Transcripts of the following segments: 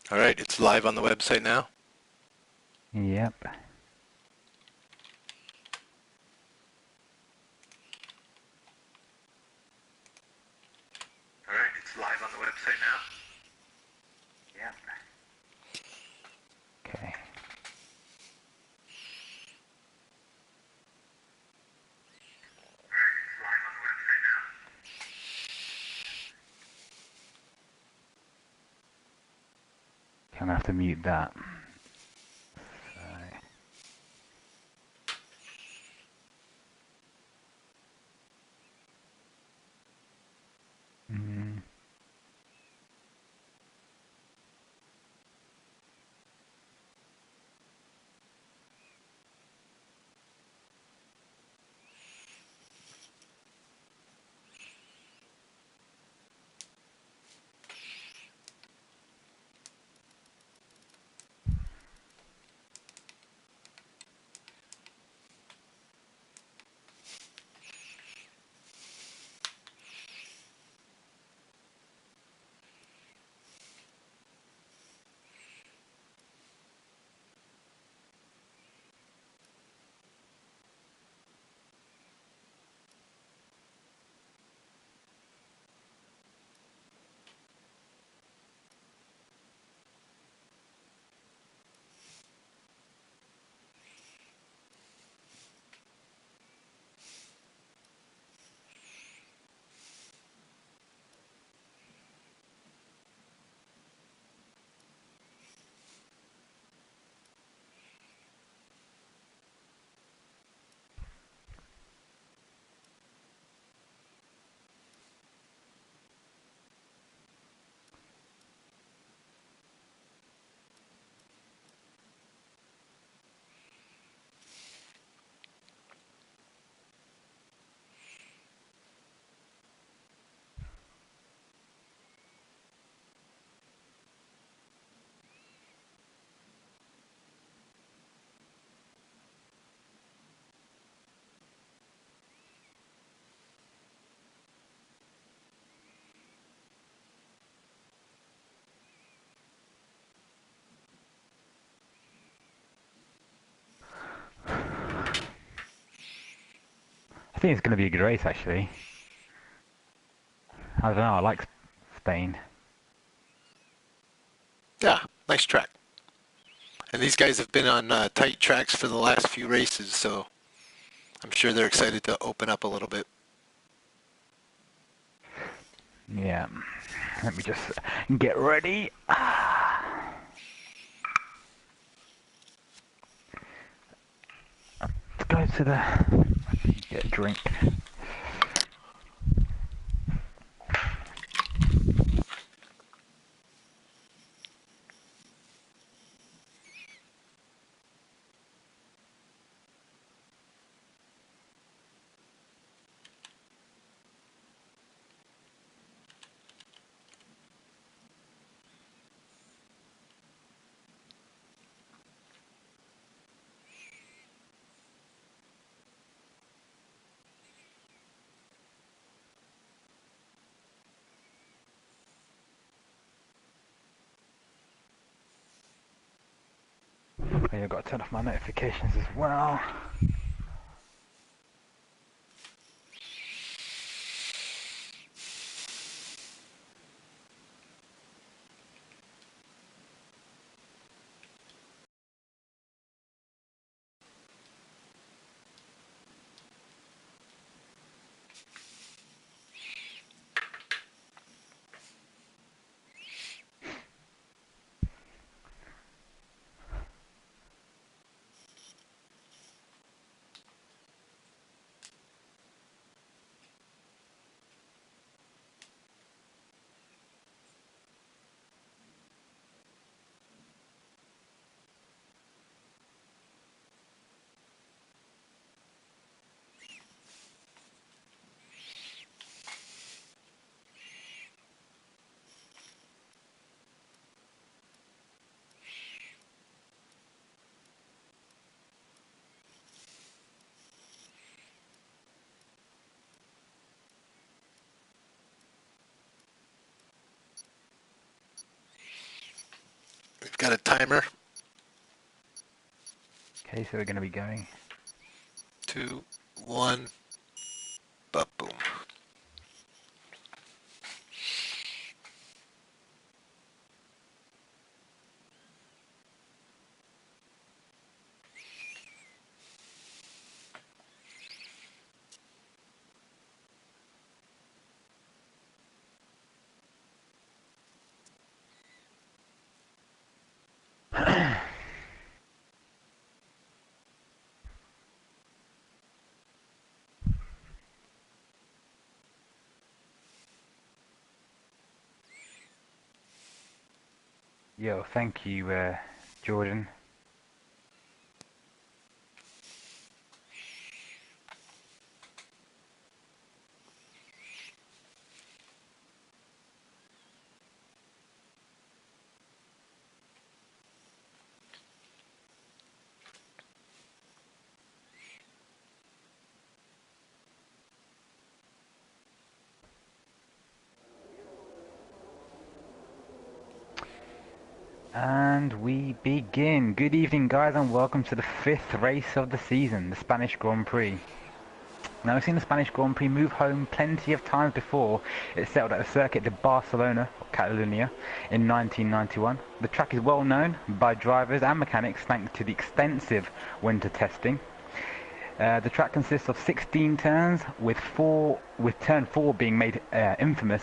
All right, it's live on the website now. Yep. All right, it's live on the website now. Yep. Okay. It's live on the website now. I'm gonna have to mute that. So. Mm. I think it's going to be a good race, actually. I don't know, I like Spain. Yeah, nice track. And these guys have been on tight tracks for the last few races, so I'm sure they're excited to open up a little bit. Yeah. Let me just get ready. Let's go to the... get a drink. Okay, I've got to turn off my notifications as well. Got a timer. Okay, so we're going to be going. 2, 1, but boom. Yo, thank you, Jordan. And we begin. Good evening, guys, and welcome to the 5th race of the season, the Spanish Grand Prix. Now, we've seen the Spanish Grand Prix move home plenty of times before it settled at the circuit de Barcelona, or Catalunya, in 1991. The track is well known by drivers and mechanics thanks to the extensive winter testing. The track consists of 16 turns, with turn 4 being made infamous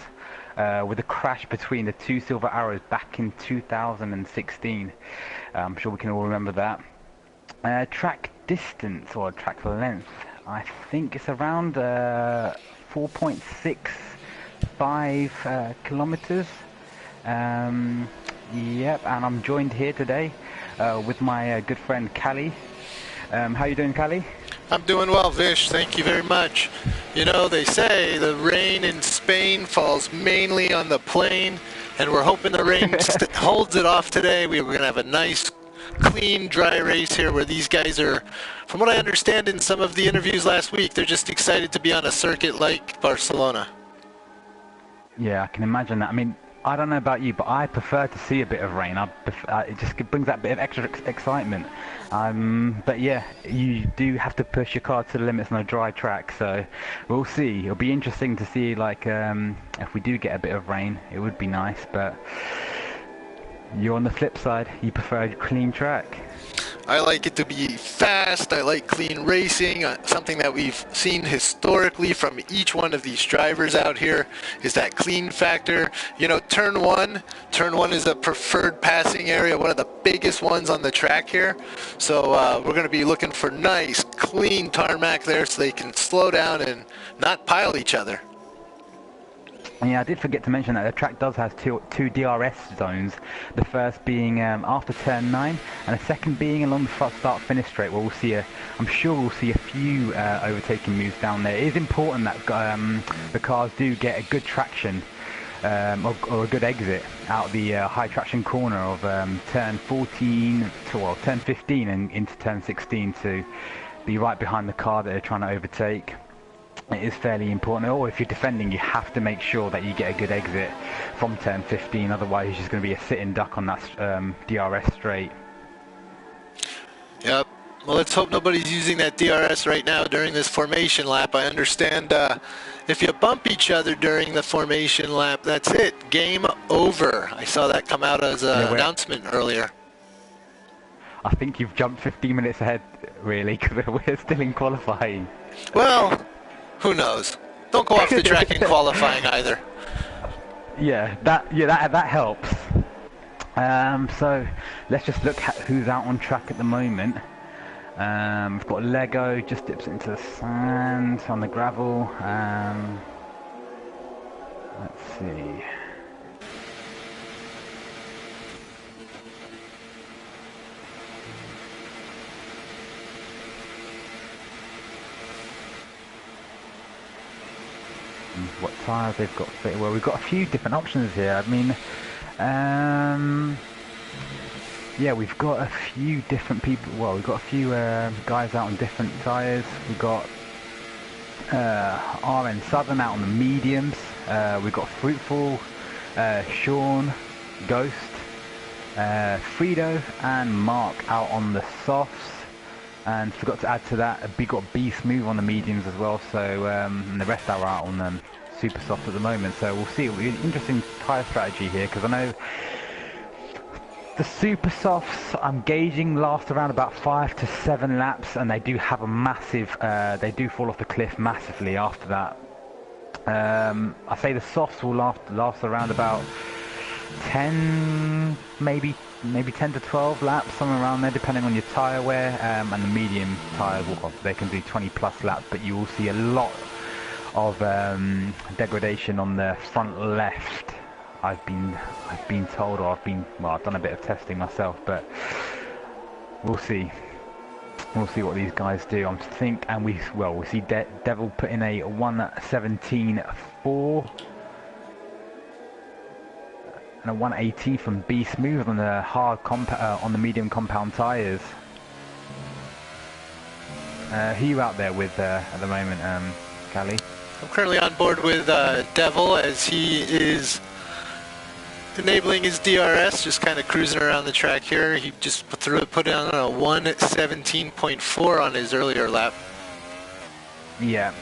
with a crash between the two Silver Arrows back in 2016. I'm sure we can all remember that. Track distance, or track length, I think it's around 4.65 kilometers. Yep, and I'm joined here today with my good friend Callie. How you doing, Callie? I'm doing well, Vish. Thank you very much. You know, they say the rain in Spain falls mainly on the plain, and we're hoping the rain holds it off today. We're going to have a nice, clean, dry race here where these guys are, from what I understand in some of the interviews last week, they're just excited to be on a circuit like Barcelona. Yeah, I can imagine that. I mean, I don't know about you, but I prefer to see a bit of rain. It just brings that bit of extra excitement. But yeah, you do have to push your car to the limits on a dry track, so we'll see. It'll be interesting to see, like, if we do get a bit of rain, it would be nice, but you're on the flip side. You prefer a clean track. I like it to be fast. I like clean racing. Something that we've seen historically from each one of these drivers out here is that clean factor. You know, turn one is a preferred passing area, one of the biggest ones on the track here. So we're going to be looking for nice, clean tarmac there so they can slow down and not pile each other. Yeah, I did forget to mention that the track does have two DRS zones, the first being after turn 9, and the second being along the start-finish straight, where I'm sure we'll see a few overtaking moves down there. It is important that the cars do get a good traction or a good exit out the high traction corner of turn 15 and into turn 16 to be right behind the car that they're trying to overtake. It is fairly important, or if you're defending, you have to make sure that you get a good exit from turn 15, otherwise it's just going to be a sitting duck on that DRS straight. Yep. Well, let's hope nobody's using that DRS right now during this formation lap. I understand if you bump each other during the formation lap, that's it. Game over. I saw that come out as an announcement earlier. I think you've jumped 15 minutes ahead, really, because we're still in qualifying. Well, who knows? Don't go off the track in qualifying either. Yeah, that helps. So let's just look at who's out on track at the moment. We've got Lego, just dips into the sand on the gravel. Let's see. What tyres they've got fit. Well, we've got a few different options here. I mean, yeah, we've got a few different people. Well, we've got a few guys out on different tyres. We've got RN Southern out on the mediums. We've got Fruitful, Sean, Ghost, Frido and Mark out on the softs, and forgot to add to that, we got B Smooth on the mediums as well, so and the rest are out on super soft at the moment, so we'll see. Interesting tyre strategy here, because I know the super softs I'm gauging last around about 5 to 7 laps, and they do have a massive, they do fall off the cliff massively after that. I say the softs will last around about 10, maybe 10 to 12 laps, somewhere around there, depending on your tyre wear, and the medium tyres, well, they can do 20 plus laps, but you will see a lot of degradation on the front left. I've been told, or I've done a bit of testing myself, but we'll see. We'll see what these guys do. I think, and we see Devil put in a 1:17.4 and a 1:18 from B Smooth on the on the medium compound tyres. Who you out there with at the moment, Callie? I'm currently on board with Devil as he is enabling his DRS, just kind of cruising around the track here. He just put on a 1:17.4 on his earlier lap. Yeah,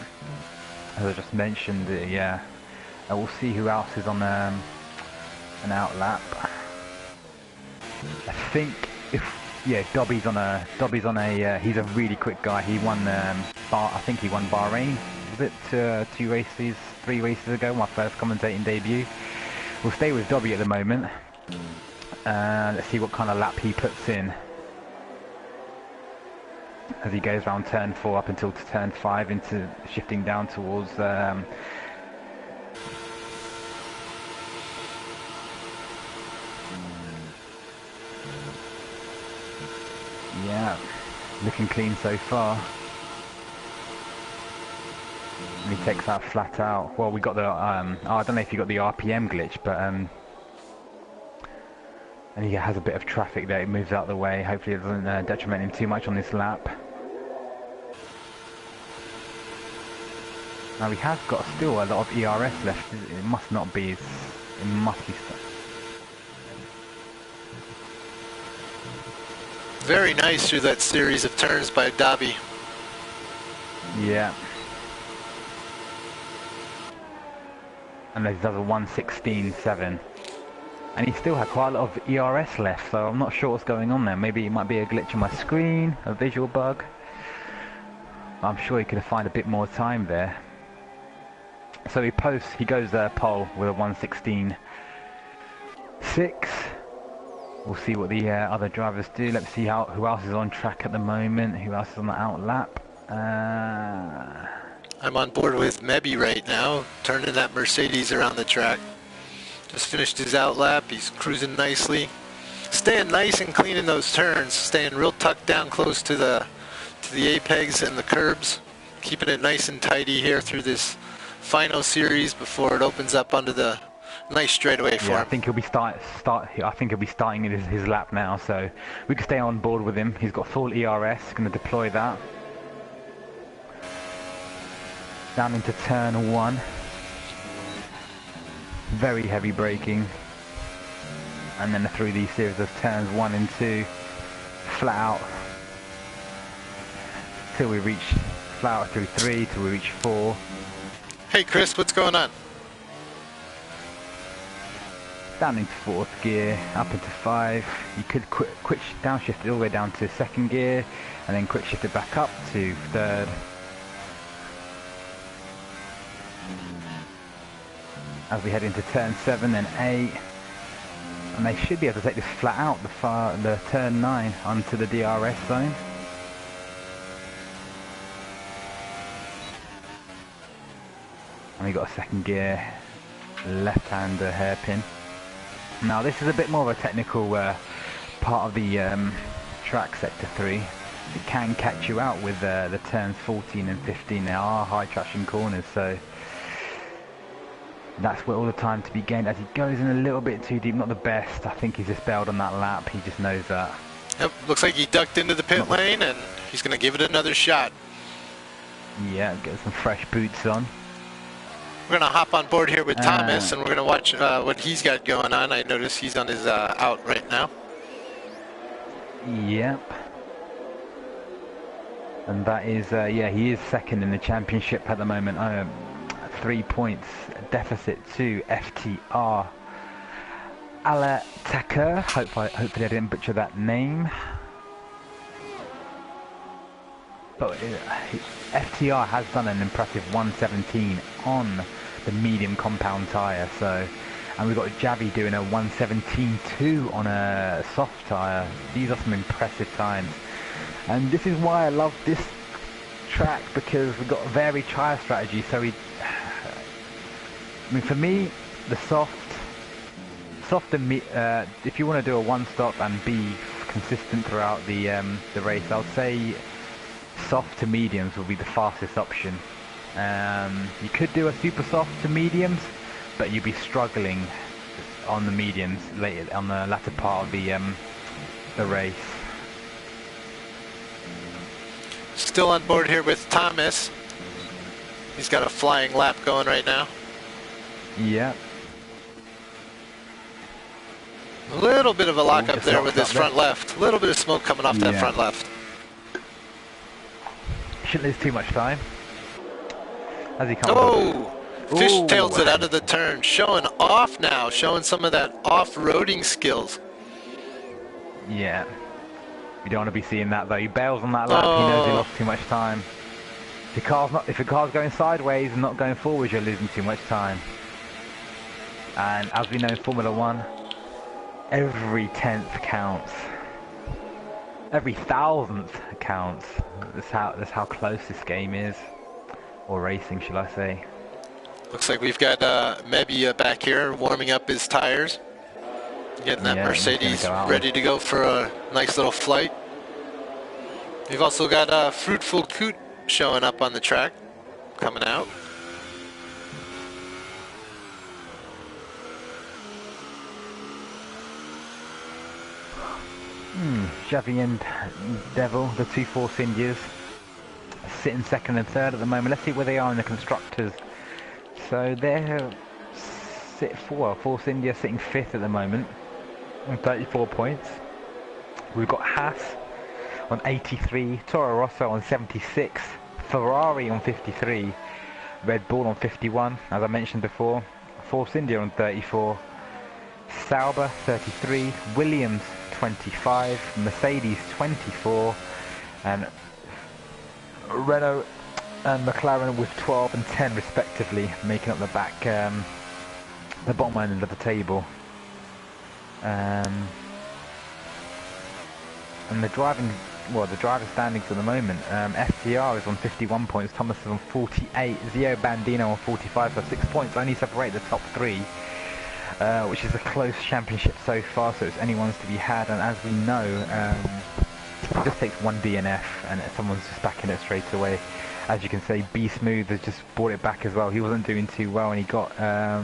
as I just mentioned, yeah. We'll see who else is on an out lap. I think Dobby's on a he's a really quick guy. He won I think he won Bahrain, was it 3 races ago, my first commentating debut. We'll stay with Dobby at the moment. Let's see what kind of lap he puts in as he goes around turn 4 up until to turn 5, into shifting down towards yeah, looking clean so far. And he takes that flat out. Well, we got the I don't know if you got the RPM glitch, but and he has a bit of traffic there. It moves out of the way. Hopefully it doesn't detriment him too much on this lap. Now he has got still a lot of ERS left. It must not be. It must be. Very nice through that series of turns by Dobby. Yeah. And he does a 1:16.7, and he still had quite a lot of ERS left, so I'm not sure what's going on there. Maybe it might be a glitch on my screen, a visual bug. I'm sure he could have found a bit more time there. So he goes pole with a 1:16.6. We'll see what the other drivers do. Let's see who else is on track at the moment, who else is on the out lap. I'm on board with Mebby right now, turning that Mercedes around the track. Just finished his out lap. He's cruising nicely, staying nice and clean in those turns, staying real tucked down close to the apex and the curbs, keeping it nice and tidy here through this final series before it opens up onto the nice straightaway for him. I think he'll be I think he'll be starting his lap now, so we can stay on board with him. He's got full ERS. Going to deploy that. Down into turn 1. Very heavy braking. And then through these series of turns 1 and 2. Flat out. Till we reach flat out through 3, till we reach 4. Hey Chris, what's going on? Down into 4th gear, up into 5. You could quick downshift it all the way down to 2nd gear, and then quick shift it back up to 3rd. As we head into turn 7 and 8, and they should be able to take this flat out the turn 9 onto the DRS zone. And we got a 2nd gear left-hander hairpin. Now this is a bit more of a technical part of the track, sector 3. It can catch you out with the turns 14 and 15. They are high traction corners, so that's where all the time to be gained. As he goes in a little bit too deep, not the best. I think he's just bailed on that lap. He just knows that. Yep, looks like he ducked into the pit lane, and he's going to give it another shot. Yeah, get some fresh boots on. We're going to hop on board here with Thomas, and we're going to watch what he's got going on. I notice he's on his out right now. Yep. And that is, yeah, he is second in the championship at the moment. 3 points deficit to FTR. Alataker, hopefully I didn't butcher that name. But FTR has done an impressive 117 on the medium compound tyre, so, and we've got Javi doing a 117.2 on a soft tyre. These are some impressive times, and this is why I love this track, because we've got a varied tyre strategy. So I mean, for me, the soft and if you want to do a one stop and be consistent throughout the race, I'll say soft to mediums will be the fastest option. You could do a super soft to mediums, but you'd be struggling on the mediums later on the latter part of the race. Still on board here with Thomas. He's got a flying lap going right now. Yeah. A little bit of a lock up there with his front left. A little bit of smoke coming off that front left. Shouldn't lose too much time. As he comes fishtails it out of the turn. Showing off now. Showing some of that off-roading skills. Yeah. You don't want to be seeing that though. He bails on that lap. He knows he lost too much time. If the car's going sideways and not going forwards, you're losing too much time. And as we know in Formula 1, every 10th counts. Every 1000th counts. That's how close this game is. Or racing, shall I say. Looks like we've got Mebia back here warming up his tires. Getting that Mercedes ready to go for a nice little flight. We've also got Fruitful Coot showing up on the track, coming out. Javi and Devil, the two Force Indias, sitting second and third at the moment. Let's see where they are in the constructors. So they're Force India sitting fifth at the moment on 34 points. We've got Haas on 83, Toro Rosso on 76, Ferrari on 53, Red Bull on 51, as I mentioned before, Force India on 34, Sauber 33, Williams 25, Mercedes 24, and Renault and McLaren with 12 and 10 respectively, making up the bottom end of the table. And the driver standings at the moment, FTR is on 51 points, Thomas is on 48, Zio Bandino on 45, so 6 points only separate the top three, which is a close championship so far, so it's anyone's to be had. And as we know, it just takes one DNF and someone's just backing it straight away. As you can see, B Smooth has just brought it back as well. He wasn't doing too well, and he got, I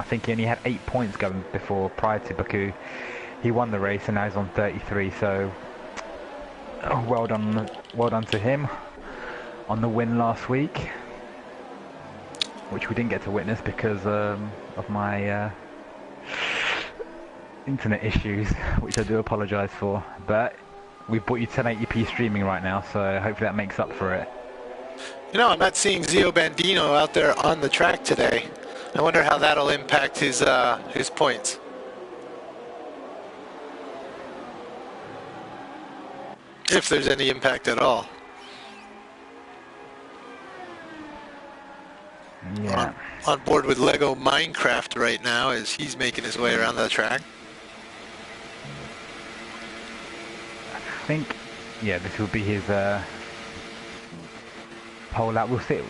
think he only had 8 points going prior to Baku. He won the race, and now he's on 33. So, well done to him on the win last week, which we didn't get to witness because of my internet issues, which I do apologise for. But we've brought you 1080p streaming right now, so hopefully that makes up for it. You know, I'm not seeing Zio Bandino out there on the track today. I wonder how that'll impact his points. If there's any impact at all. Yeah. On board with Lego Minecraft right now as he's making his way around the track. I think, yeah, this will be his pole lap. We'll sit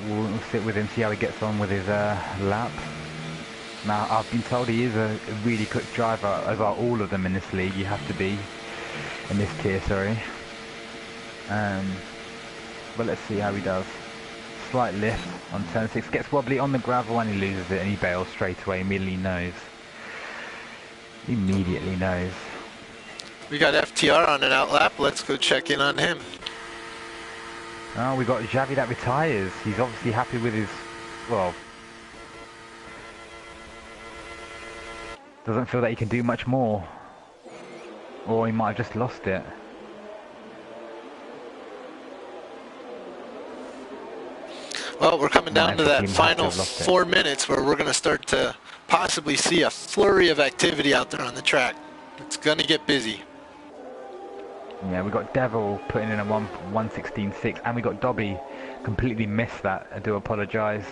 with him, see how he gets on with his lap. Now, I've been told he is a really quick driver, as are all of them in this league. You have to be in this tier, sorry. But let's see how he does. Slight lift on turn 6, gets wobbly on the gravel and he loses it, and he bails straight away. Immediately knows. We got FTR on an out lap. Let's go check in on him. Oh, we got Javi that retires. He's obviously happy with his, well, Doesn't feel that he can do much more. Or he might have just lost it. Well, we're coming down to that final have 4 minutes where we're going to start to possibly see a flurry of activity out there on the track. It's going to get busy. Yeah, we got Devil putting in a 1:16.6, and we got Dobby completely missed that. I do apologise.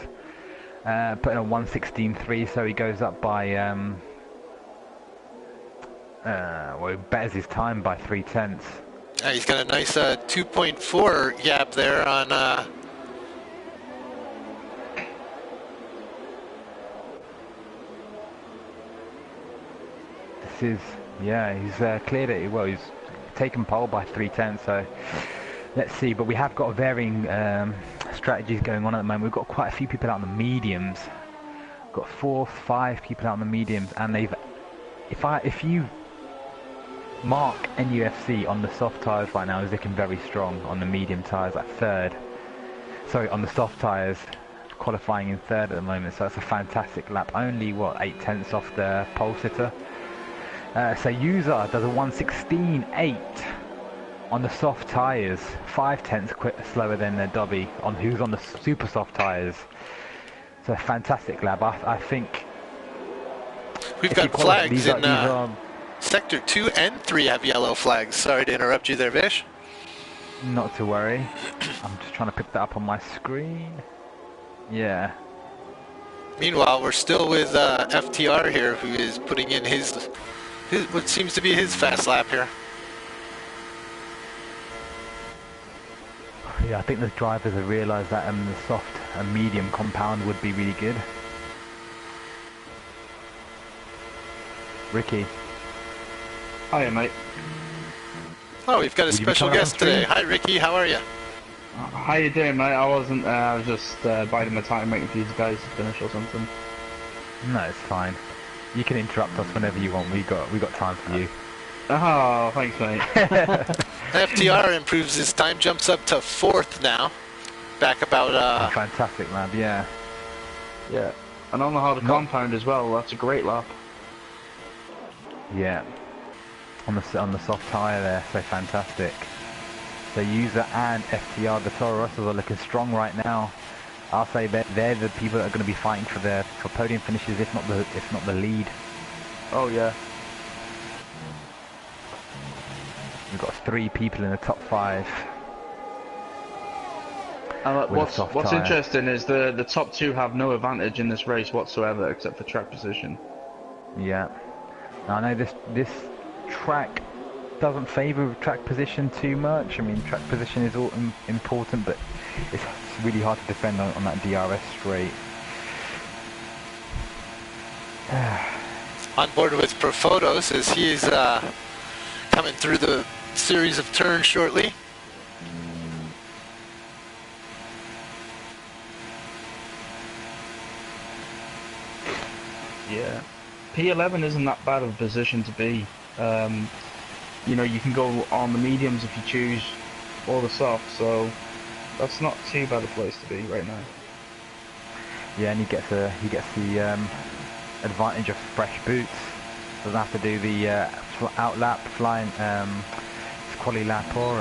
Putting a 1:16.3, so he goes up by well, he betters his time by 3/10. He's got a nice 2.4 gap there on. This is, yeah, he's cleared it. Well, he's taken pole by 3/10, so let's see. But we have got varying strategies going on at the moment. We've got quite a few people out on the mediums. We've got 4, 5 people out on the mediums, and they've. If you mark NUFC on the soft tyres right now, is looking very strong on the medium tyres at third. Sorry, on the soft tyres, qualifying in third at the moment. So that's a fantastic lap. Only what 8/10 off the pole sitter. So User does a 1:16.8 on the soft tyres, 5/10 slower than Dobby on who's on the super soft tyres. So a fantastic lap. I think we've got flags in sector 2 and 3 have yellow flags. Sorry to interrupt you there, Vish. Not to worry. I'm just trying to pick that up on my screen. Yeah. Meanwhile, we're still with FTR here, who is putting in his what seems to be his fast lap here. Yeah, I think the drivers have realised that the soft and medium compound would be really good. Ricky. Hiya, mate. Oh, we've got a special guest today. Hi, Ricky. How are you? How you doing, mate? I was just biding my time waiting for you guys to finish or something. No, it's fine. You can interrupt us whenever you want. We got time for you. Oh, thanks, mate. FTR improves his time, jumps up to 4th now. Back about fantastic lap, yeah. Yeah. And on the harder compound as well, that's a great lap. Yeah. On the soft tyre there, so fantastic. So User and FTR, the Toro Rossos, are looking strong right now. I'll say that they're the people that are going to be fighting for podium finishes, if not the lead. Oh yeah. We've got 3 people in the top 5. And what's interesting is the top 2 have no advantage in this race whatsoever, except for track position. Yeah. Now, I know this track doesn't favour track position too much. I mean, track position is all important, but it's really hard to defend on that DRS straight. on board with Profotos as he's coming through the series of turns shortly. Yeah, P11 isn't that bad of a position to be. You know, you can go on the mediums if you choose, or the soft, so that's not too bad a place to be right now. Yeah, and he gets the advantage of fresh boots. Doesn't have to do the out lap, flying quali lap or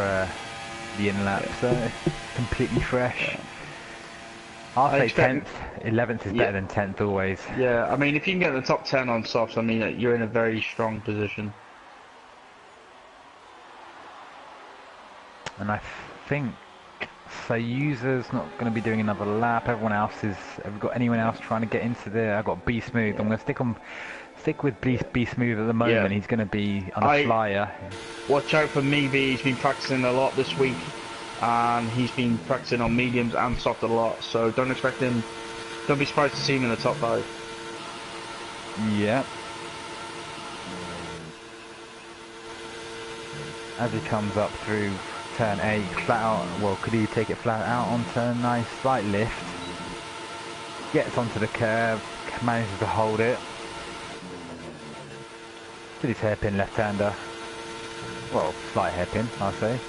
the in lap. Yeah. So completely fresh. Yeah. I'll say 10th, 11th is better than 10th always. Yeah, I mean, if you can get the top 10 on softs, I mean, you're in a very strong position. And I think so. User's not going to be doing another lap. Everyone else is. Have we got anyone else trying to get into there? I've got B Smooth. I'm going to stick with B Smooth at the moment. Yeah. He's going to be on a flyer. Watch out for Meavy. He's been practicing a lot this week, and he's been practicing on mediums and soft a lot. So don't expect him. Don't be surprised to see him in the top 5. Yeah. As he comes up through turn 8, flat out, well, could he take it flat out on turn 9, slight lift, gets onto the curve, manages to hold it, did his hairpin left-hander, well, slight hairpin, I'll say.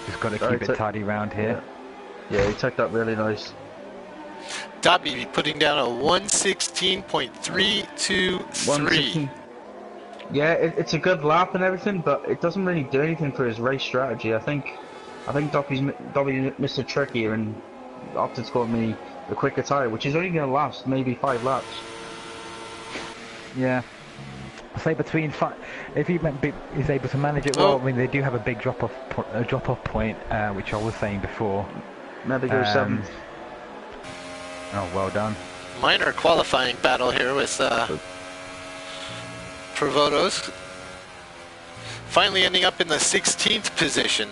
Just got to keep it tidy round here. Yeah, he took that really nice. Dobby putting down a 116.323. 116. Yeah, it's a good lap and everything, but it doesn't really do anything for his race strategy. I think Dobby missed a trick here and opted to give me the quicker tyre, which is only going to last maybe 5 laps. Yeah. I say between if he is able to manage it well. I mean, they do have a big drop-off point, which I was saying before. Maybe go 7th. Oh, well done. Minor qualifying battle here with Provotos. Finally ending up in the 16th position.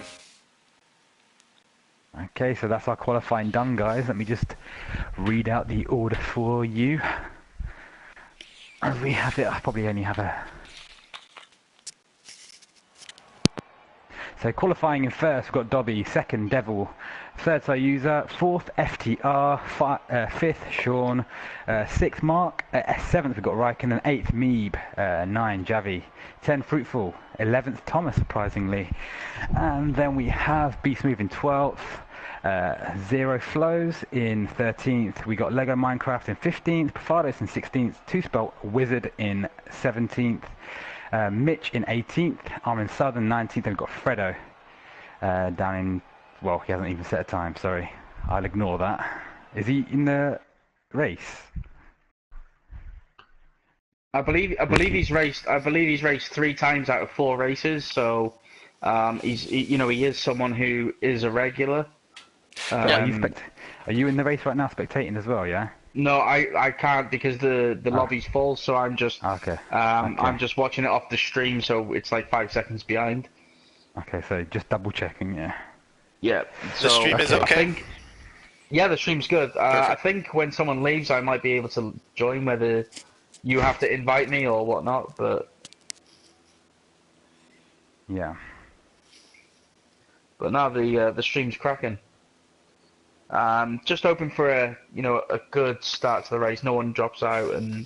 Okay, so that's our qualifying done, guys. Let me just read out the order for you. As we have it, I probably only have a... So qualifying in first, we've got Dobby, second Devil, third Soyuza, fourth FTR, fifth Sean, sixth Mark, seventh we've got Raikkonen, eighth Meeb, 9 Javi, 10 Fruitful, 11th Thomas surprisingly, and then we have Beast Move in 12th, Zero Flows in 13th, we got Lego Minecraft in 15th, Profados in 16th, Two Spelt Wizard in 17th, Mitch in 18th, I'm in Southern 19th, and we've got Fredo down in, well, he hasn't even set a time, sorry, I'll ignore that. Is he in the race? I believe he's raced 3 times out of 4 races, so he is someone who is a regular. Are you in the race right now spectating as well, yeah? No, I can't because the lobby's full, so I'm just I'm just watching it off the stream, so it's like 5 seconds behind. Okay, so just double checking, yeah. Yeah. The stream is okay. Yeah, the stream's good. I think when someone leaves, I might be able to join, whether you have to invite me or whatnot, but yeah. But now the stream's cracking. Just hoping for a good start to the race. No one drops out, and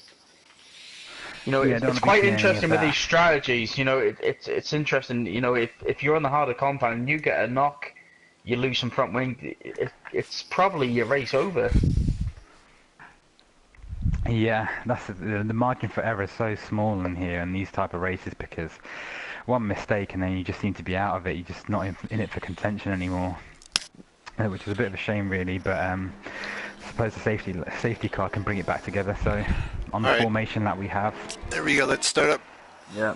it's quite interesting with these strategies. It's interesting. If you're on the harder compound and you get a knock, you lose some front wing. It's probably your race over. Yeah, that's the margin for error is so small in here in these type of races, because one mistake and then you just seem to be out of it. You're just not in it for contention anymore, which is a bit of a shame, really. But I suppose the safety car can bring it back together. So on the formation that we have, there we go. Let's start up. Yeah.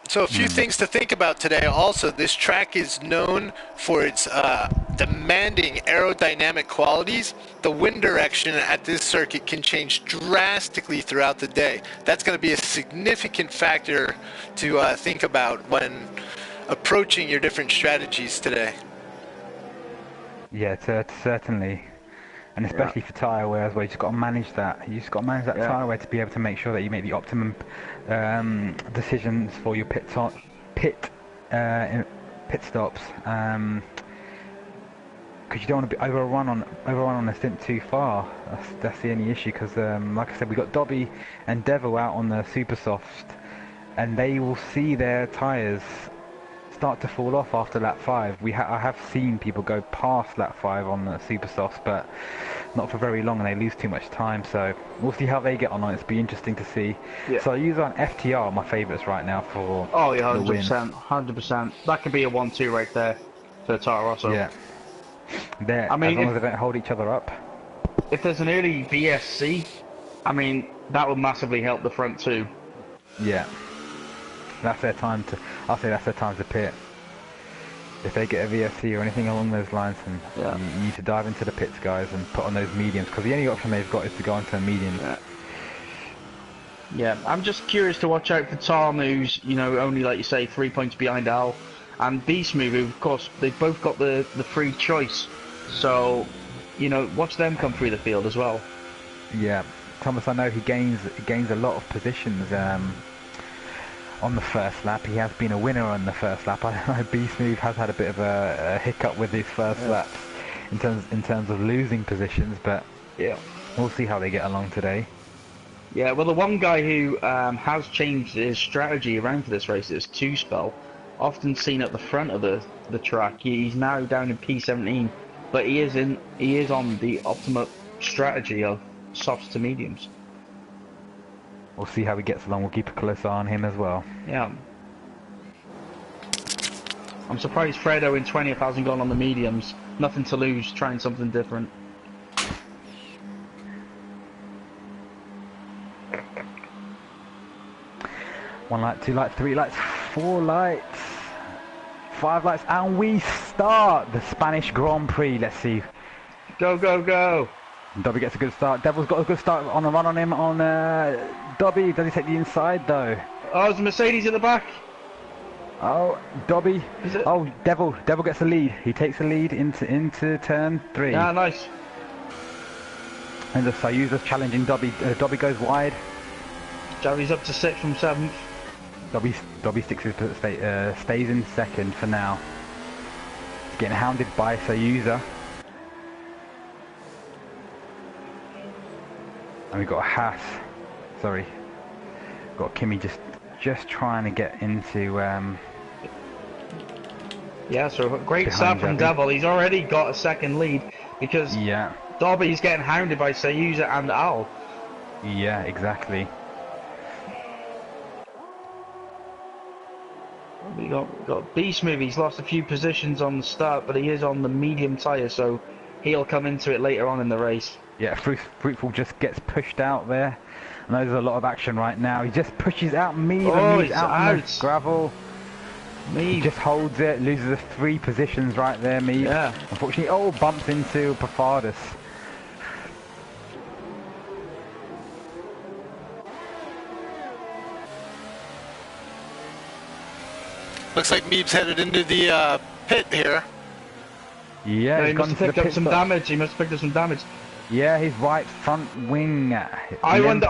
So a few things to think about today. Also, this track is known for its demanding aerodynamic qualities. The wind direction at this circuit can change drastically throughout the day. That's going to be a significant factor to think about when approaching your different strategies today. Yeah, certainly. And especially for tyre wear as well, you just got to manage that. You just got to manage that tyre wear to be able to make sure that you make the optimum decisions for your pit stops. Because you don't want to be overrun on a stint too far. That's the only issue. Because like I said, we got Dobby and Devil out on the super soft, and they will see their tyres start to fall off after lap 5. I have seen people go past lap 5 on the super softs, but not for very long, and they lose too much time. So we'll see how they get on. It'll be interesting to see. Yeah. So I use on FTR, my favourites right now for the win. 100%. That could be a 1-2 right there for Toro Rosso. Yeah. As long as they don't hold each other up. If there's an early VSC, that would massively help the front too. Yeah. I'll say that's their time to pit. If they get a VSC or anything along those lines, then you need to dive into the pits, guys, and put on those mediums, because the only option they've got is to go into a medium. Yeah, I'm just curious to watch out for Tom, who's, only, like you say, 3 points behind Al, and Beast Move, who, of course, they've both got the free choice. So, watch them come through the field as well. Yeah, Thomas, I know he gains a lot of positions. On the first lap, he has been a winner on the first lap. I know Beast Move has had a bit of a hiccup with his first laps in terms of losing positions, but yeah, we'll see how they get along today. Yeah, well, the one guy who has changed his strategy around for this race is Two Spell, often seen at the front of the track. He's now down in P17, but he is on the optimum strategy of softs to mediums. We'll see how he gets along. We'll keep a close eye on him as well. Yeah. I'm surprised Fredo in 20th hasn't gone on the mediums. Nothing to lose, trying something different. One light, two lights, three lights, four lights, five lights, and we start the Spanish Grand Prix. Let's see. Go, go, go! Dobby gets a good start. Devil's got a good start on a run on him on Dobby. Does he take the inside though? Oh, there's a Mercedes in the back. Oh, Dobby. Is it? Oh, Devil gets the lead. He takes the lead into turn 3. Yeah, nice. And the Soyuza's challenging Dobby. Dobby goes wide. Javi's up to 6th from 7th. Dobby sticks his stays in 2nd for now. He's getting hounded by Soyuza. And we've got a Haas. Sorry. Got Kimmy just trying to get into Yeah, so a great start from Devil. He's already got a 2nd lead because Dobby's getting hounded by Soyuza and Al. Yeah, exactly. We got Beast Move. He's lost a few positions on the start, but he is on the medium tyre, so he'll come into it later on in the race. Yeah, Fruitful just gets pushed out there. I know there's a lot of action right now. He just pushes out Mead and Mead's out on the gravel. Mead He just holds it, loses the 3 positions right there, Mead. Yeah. Unfortunately, bumps into Pafardus. Looks like Meeb's headed into the pit here. Yeah, he must have picked up some damage. He must have picked up some damage. Yeah, his right front wing. I wonder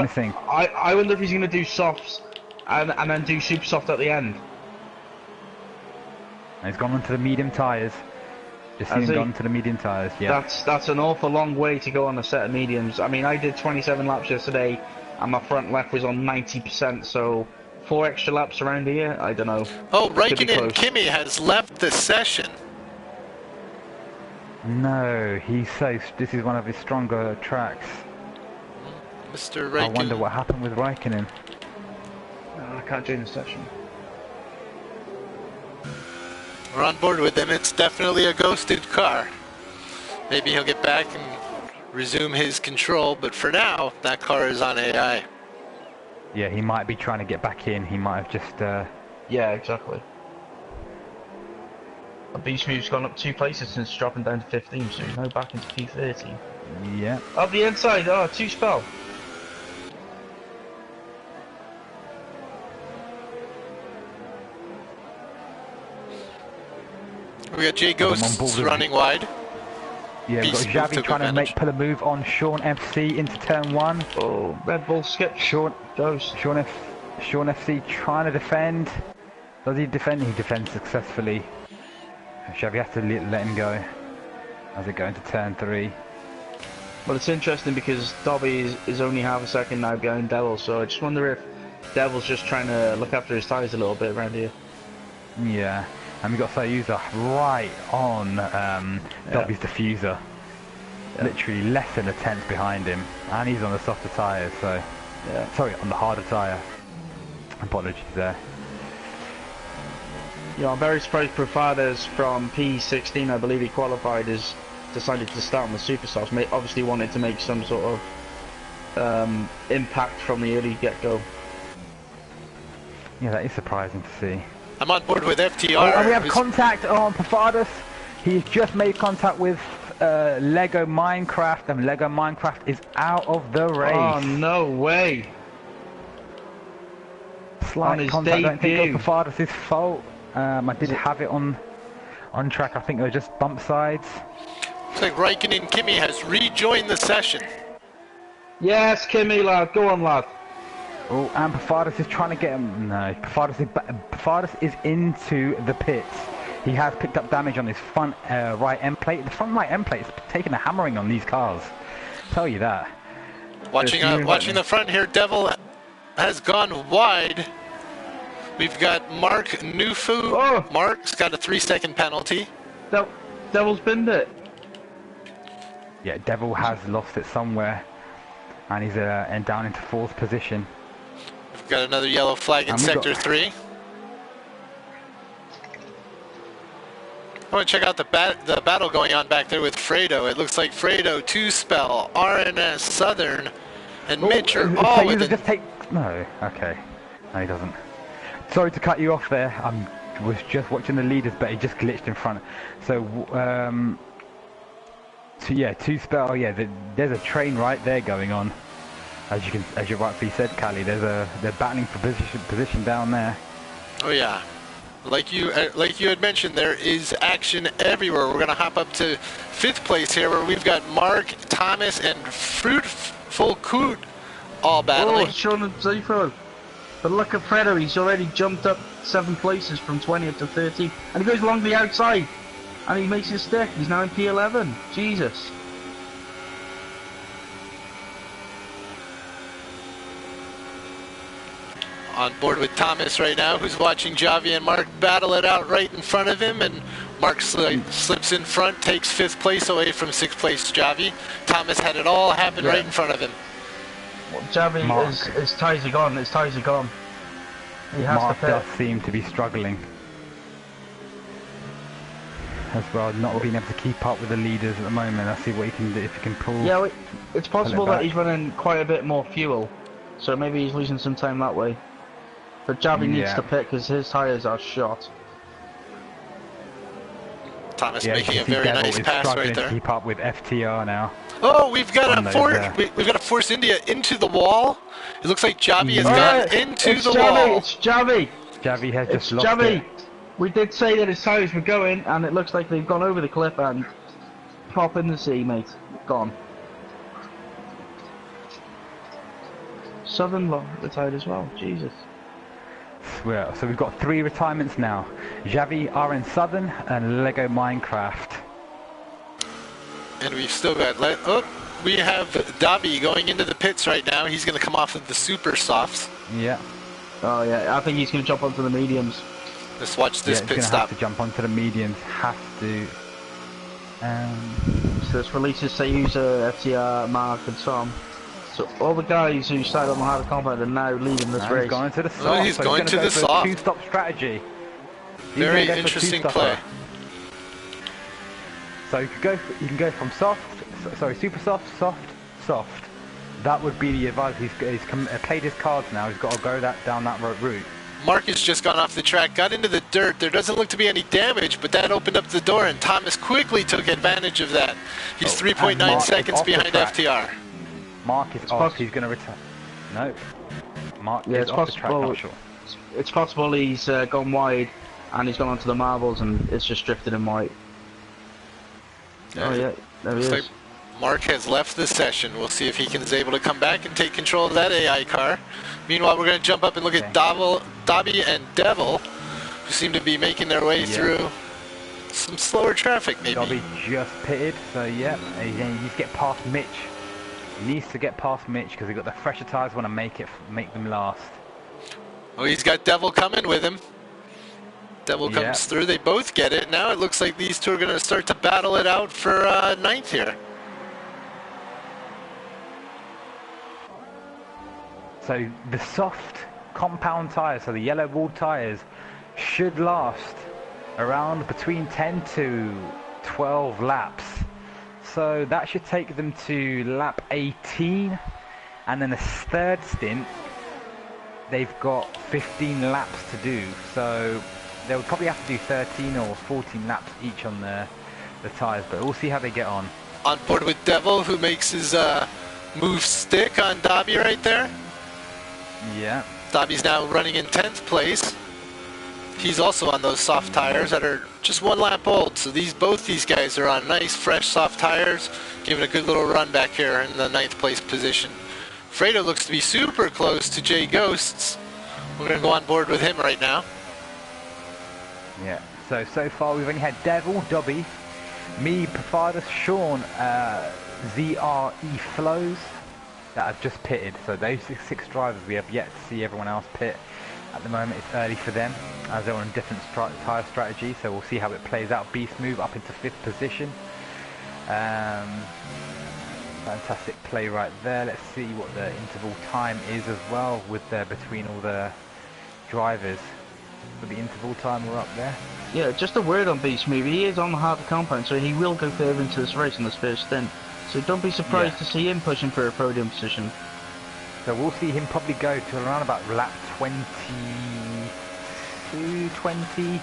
missing. I wonder if he's going to do softs and then do super soft at the end. And he's gone onto the medium tyres. Just seen him gone to the medium tyres. Yeah. That's an awful long way to go on a set of mediums. I mean, I did 27 laps yesterday, and my front left was on 90%. So 4 extra laps around here. I don't know. Oh, Raikkonen Kimi has left the session. No, this is one of his stronger tracks. Mr. Raikkonen. I wonder what happened with Raikkonen. No, I can't join the session. We're on board with him. It's definitely a ghosted car. Maybe he'll get back and resume his control, but for now, that car is on AI. Yeah, he might be trying to get back in. He might have just... Yeah, exactly. Beast Move's gone up 2 places since dropping down to 15, so he's now back into P30. Yeah. Up the inside, 2 spell. We got Jay Ghosts running wide. Yeah, we've got Xavi trying to pull a move on Sean FC into turn 1. Oh, Red Bull skip. Sean Ghost. Sean FC trying to defend. Does he defend? He defends successfully. Xavi has to let him go as they go into turn 3. Well, it's interesting because Dobby is only half a second now behind Devil, so I just wonder if Devil's just trying to look after his tyres a little bit around here. Yeah, and we got Soyuza right on Dobby's diffuser. Yeah. Literally less than a tenth behind him, and he's on the softer tyres, so... Yeah. Sorry, on the harder tyre. Apologies there. Yeah, I'm very surprised Profades from P16, I believe he qualified, has decided to start on the super softs. Obviously wanted to make some sort of impact from the early get-go. Yeah, that is surprising to see. I'm on board with FTR. Oh, and we have contact on Pafardus. He's just made contact with Lego Minecraft, and Lego Minecraft is out of the race. Oh, no way. Slight contact, I don't think it was Pafardus' fault. I did have it on track. I think they were just bump sides. Looks like Raikkonen Kimi has rejoined the session. Yes, Kimi, lad. Go on, lad. Oh, and Pafardus is trying to get him. No, Pafardus is into the pits. He has picked up damage on his front right end plate. The front right end plate is taking a hammering on these cars. I'll tell you that. Watching the front here, Devil has gone wide. We've got Mark Nufu. Oh. Mark's got a 3-second penalty. Devil's binned it. Yeah, Devil has lost it somewhere, and he's and down into 4th position. We've got another yellow flag in Sector 3. I want to check out the battle going on back there with Fredo. It looks like Fredo, Two Spell, RNS, Southern, and Mitch are all within... Just take... No, okay. No, he doesn't. Sorry to cut you off there. I was just watching the leaders, but he just glitched in front. So, yeah, Two Spell. Yeah, there's a train right there going on. As you rightfully said, Callie. They're battling for position down there. Oh yeah. Like you had mentioned, there is action everywhere. We're going to hop up to 5th place here, where we've got Mark, Thomas, and Fruitful Coot all battling. Oh, Sean and Zephyr. But look at Fredo, he's already jumped up 7 places from 20th to 13th. And he goes along the outside. And he makes his stick. He's now in P11. Jesus. On board with Thomas right now, who's watching Javi and Mark battle it out right in front of him, and Mark slips in front, takes 5th place away from 6th place Javi. Thomas had it all happen right in front of him. Well, Javi, his ties are gone, his ties are gone. He has Mark to does seem to be struggling as well, not being able to keep up with the leaders at the moment. I'll see what he can do, if he can pull. Yeah, it's possible that he's running quite a bit more fuel, so maybe he's losing some time that way. But Javi needs to pit because his tyres are shot. Thomas making a very nice pass right there. To keep up with FTR now. Oh, we've got a Force India into the wall. It looks like Javi has gone into the wall. It's Javi. Javi has just lost it. We did say that his tyres were going, and it looks like they've gone over the cliff and pop in the sea, mate. Gone. Southern retired as well. Jesus. Well, so we've got 3 retirements now. Javi, RN Southern, and Lego Minecraft. And we've still got... we have Dobby going into the pits right now. He's going to come off of the super softs. Yeah. Oh yeah, I think he's going to jump onto the mediums. Let's watch this pit stop. Have to jump onto the mediums. Have to. So this releases Sayuza, FTR, Mark, and Tom. So all the guys who started on the harder compound are now leading this race. He's going to the soft. Oh, he's going to the soft. 2-stop strategy. Very interesting play. So you can go from super soft, soft. That would be the advice. He's played his cards now. He's got to go down that route. Mark has just gone off the track, got into the dirt. There doesn't look to be any damage, but that opened up the door, and Thomas quickly took advantage of that. He's 3.9 seconds behind FTR. Mark is off. He's going to return. No. Mark is off the track, not sure. It's possible he's gone wide, and he's gone onto the marbles, and it's just drifted him white. Oh yeah, there he is. Like Mark has left the session. We'll see if he is able to come back and take control of that AI car. Meanwhile, we're going to jump up and look at Dobby and Devil, who seem to be making their way through some slower traffic, maybe. Dobby just pitted, so yeah, he needs to get past Mitch. He needs to get past Mitch because he's got the fresher tyres, want to make them last. Oh, he's got Devil coming with him. Devil comes through, they both get it. Now it looks like these two are going to start to battle it out for 9th here. So the soft compound tyres, so the yellow wall tyres, should last around between 10 to 12 laps. So that should take them to lap 18, and then the 3rd stint, they've got 15 laps to do. So they'll probably have to do 13 or 14 laps each on the tyres, but we'll see how they get on. On board with Devil, who makes his move stick on Dobby right there. Yeah. Dobby's now running in 10th place. He's also on those soft tires that are just 1 lap old. So both these guys are on nice, fresh, soft tires, giving a good little run back here in the 9th place position. Fredo looks to be super close to Jay Ghosts. We're going to go on board with him right now. Yeah. So far we've only had Devil, Dobby, me, Pafadus, Sean, ZRE Flows that have just pitted. So those 6 drivers, we have yet to see everyone else pit. At the moment it's early for them as they're on a different tyre strategy, so we'll see how it plays out. Beast move up into 5th position. Fantastic play right there. Let's see what the interval time is as well with between all the drivers. For the interval time, we're up there. Yeah, just a word on Beast Move. He is on the hard compound, so he will go further into this race in this first stint. So don't be surprised to see him pushing for a podium position. So we'll see him probably go to around about lap 22, 20.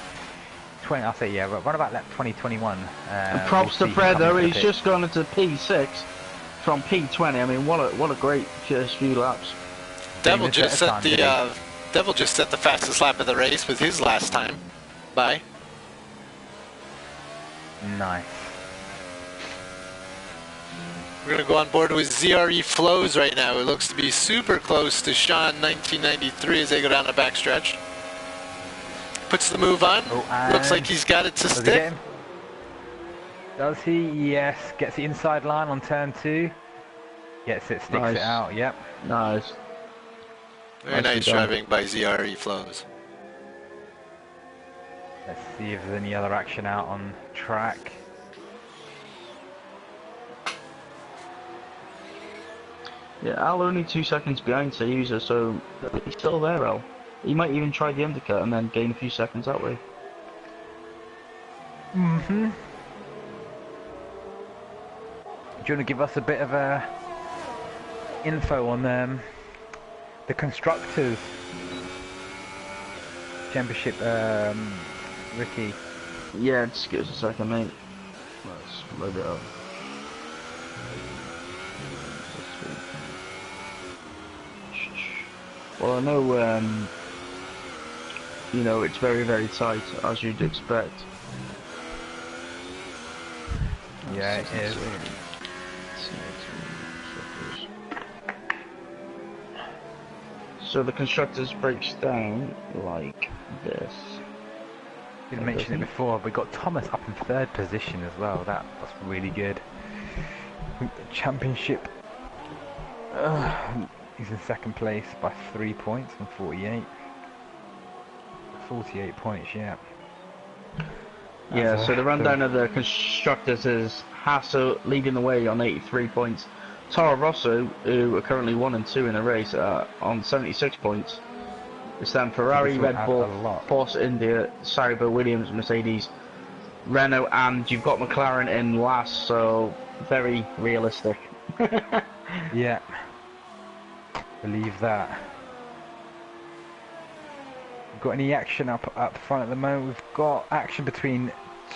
I'll say yeah, right about lap 2021. And props to Fred though, he's just gone into P6 from P20. I mean, what a great first few laps. Devil just set the fastest lap of the race with his last time. Bye. Nice. We're gonna go on board with ZRE Flows right now. It looks to be super close to Sean 1993 as they go down the backstretch. Puts the move on. Looks like he's got it to stick. Does he? Yes. Gets the inside line on turn 2. Gets it, sticks it out. Yep. Nice. Very nice driving by ZRE Flows. Let's see if there's any other action out on track. Yeah, Al only 2 seconds behind Sayuza, so he's still there, Al. He might even try the undercut and then gain a few seconds that way. Mm-hmm. Do you want to give us a bit of info on the Constructors Championship, Ricky? Yeah, just give us a second, mate. Let's load it up. Well, I know, you know, it's very, very tight, as you'd expect. Yeah, it is. So the Constructors breaks down like this. You mentioned it before, we got Thomas up in 3rd position as well. That's really good. Championship. He's in 2nd place by 3 points from 48. 48 points, yeah. Yeah, so the rundown of the Constructors is Hasso leading the way on 83 points. Toro Rosso, who are currently 1 and 2 in the race, on 76 points. It's then Ferrari, Red Bull, Force India, Sauber, Williams, Mercedes, Renault, and you've got McLaren in last, so very realistic. Yeah. Believe that. We've got any action up front at the moment? We've got action between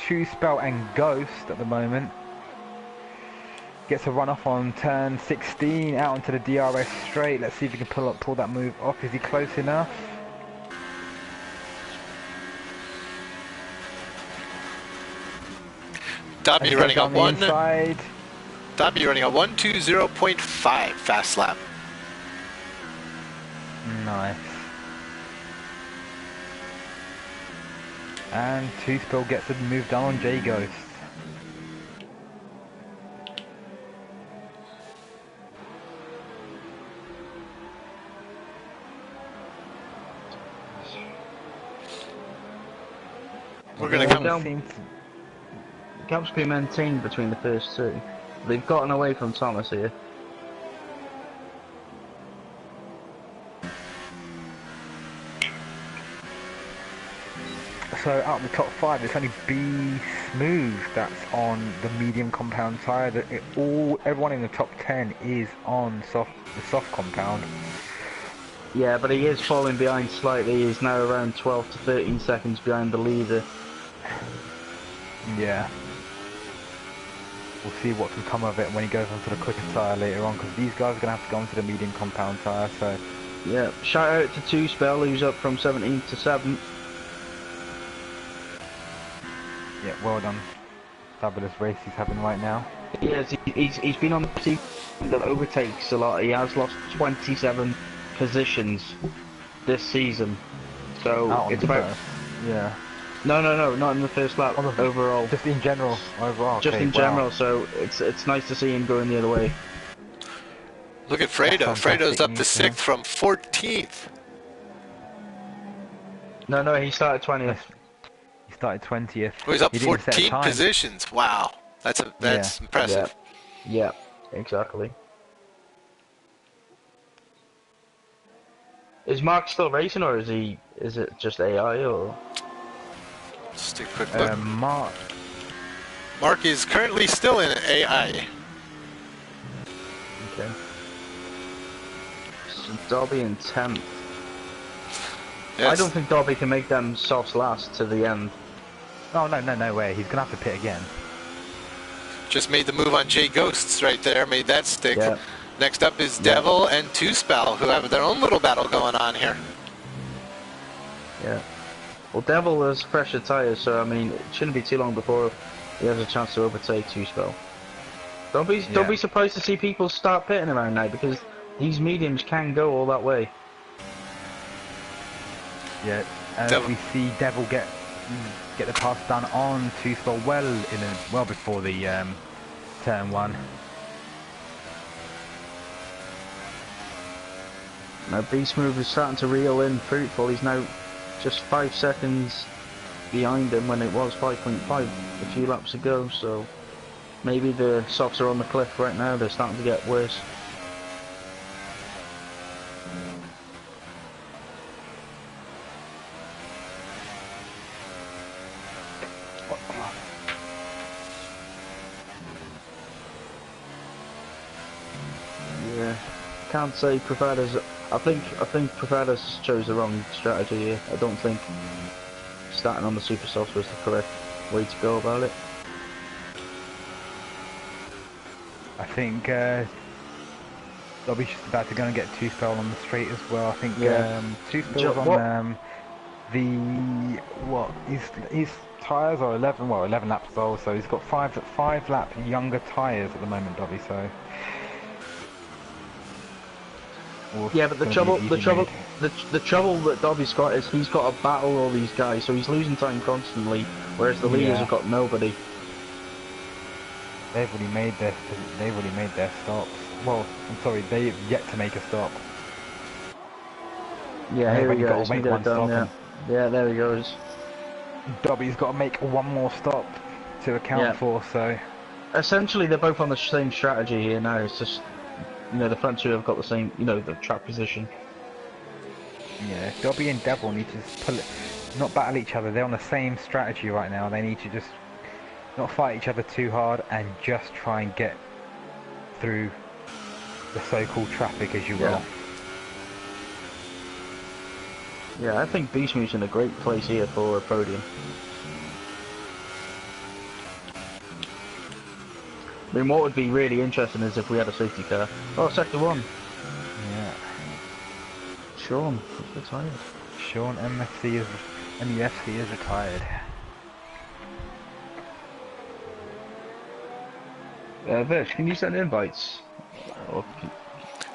Two Spell and Ghost at the moment. Gets a run off on turn 16 out onto the DRS straight. Let's see if he can pull that move off. Is he close enough? Dobby running a 1:20.5 fast lap. Nice. And Two Spell gets a move done on J Ghost. We're gonna come. Gaps be maintained between the first 2. They've gotten away from Thomas here. So out of the top 5, it's only Be Smooth that's on the medium compound tyre. Everyone in the top 10 is on the soft compound. Yeah, but he is falling behind slightly. He's now around 12 to 13 seconds behind the leader. Yeah. We'll see what can come of it when he goes onto the quicker tyre later on, because these guys are going to have to go onto the medium compound tyre, so... Yeah, shout out to Two Spell, who's up from 17th to 7th. Yeah, well done. Fabulous race he's having right now. Yes, he's been on the team that overtakes a lot. He has lost 27 positions this season. So it's about... Yeah. No, not in the first lap, overall. Just in general, overall. Just in general, so it's nice to see him going the other way. Look at Fredo. Fredo's up to 6th from 14th. No, he started 20th. He started 20th. Oh, he's up 14 positions. Wow, that's impressive. Yeah. Exactly. Is Mark still racing, or is he? Is it just AI, or? Just take a quick look. Mark. Mark is currently still in AI. Okay. So Dobby in 10th. Yes. I don't think Dobby can make them softs last to the end. Oh no way. He's gonna have to pit again. Just made the move on Jay Ghosts right there. Made that stick. Yeah. Next up is Yeah. Devil and Two Spell, who have their own little battle going on here. Yeah. Well, Devil has fresher tyres, so I mean, it shouldn't be too long before he has a chance to overtake Two Spell. Don't be surprised to see people start pitting around now, because these mediums can go all that way. Yeah. We see Devil get the pass done on Two Spell well before the turn 1. Now Beast Move is starting to reel in Fruitful. He's now just 5 seconds behind him when it was 5.5 a few laps ago, so maybe the softs are on the cliff right now. They're starting to get worse. Yeah, can't say Providers. I think Providers chose the wrong strategy here. I don't think starting on the super softs was the correct way to go about it. I think Dobby's just about to go and get Two Spell on the straight as well. I think Two Spell's on his tyres are 11 laps old, so he's got five lap younger tyres at the moment, Dobby. So yeah, but the trouble that Dobby's got is he's got to battle all these guys, so he's losing time constantly, whereas the leaders have got nobody. They've already made their stops. Well, I'm sorry, they've yet to make a stop. Yeah, here we go. Got to make one stop. Yeah, there he goes. Dobby's got to make one more stop to account for. So essentially, they're both on the same strategy here now. It's just, you know, the front two have got the same, you know, the track position. Yeah, Dobby and Devil need to not battle each other. They're on the same strategy right now. They need to just not fight each other too hard and just try and get through the so-called traffic, as you will. Yeah, I think Beast Move's in a great place here for a podium. I mean, what would be really interesting is if we had a safety car. Oh, sector 1. Yeah. Sean, he's retired. Sean MFC is retired. Vish, can you send invites?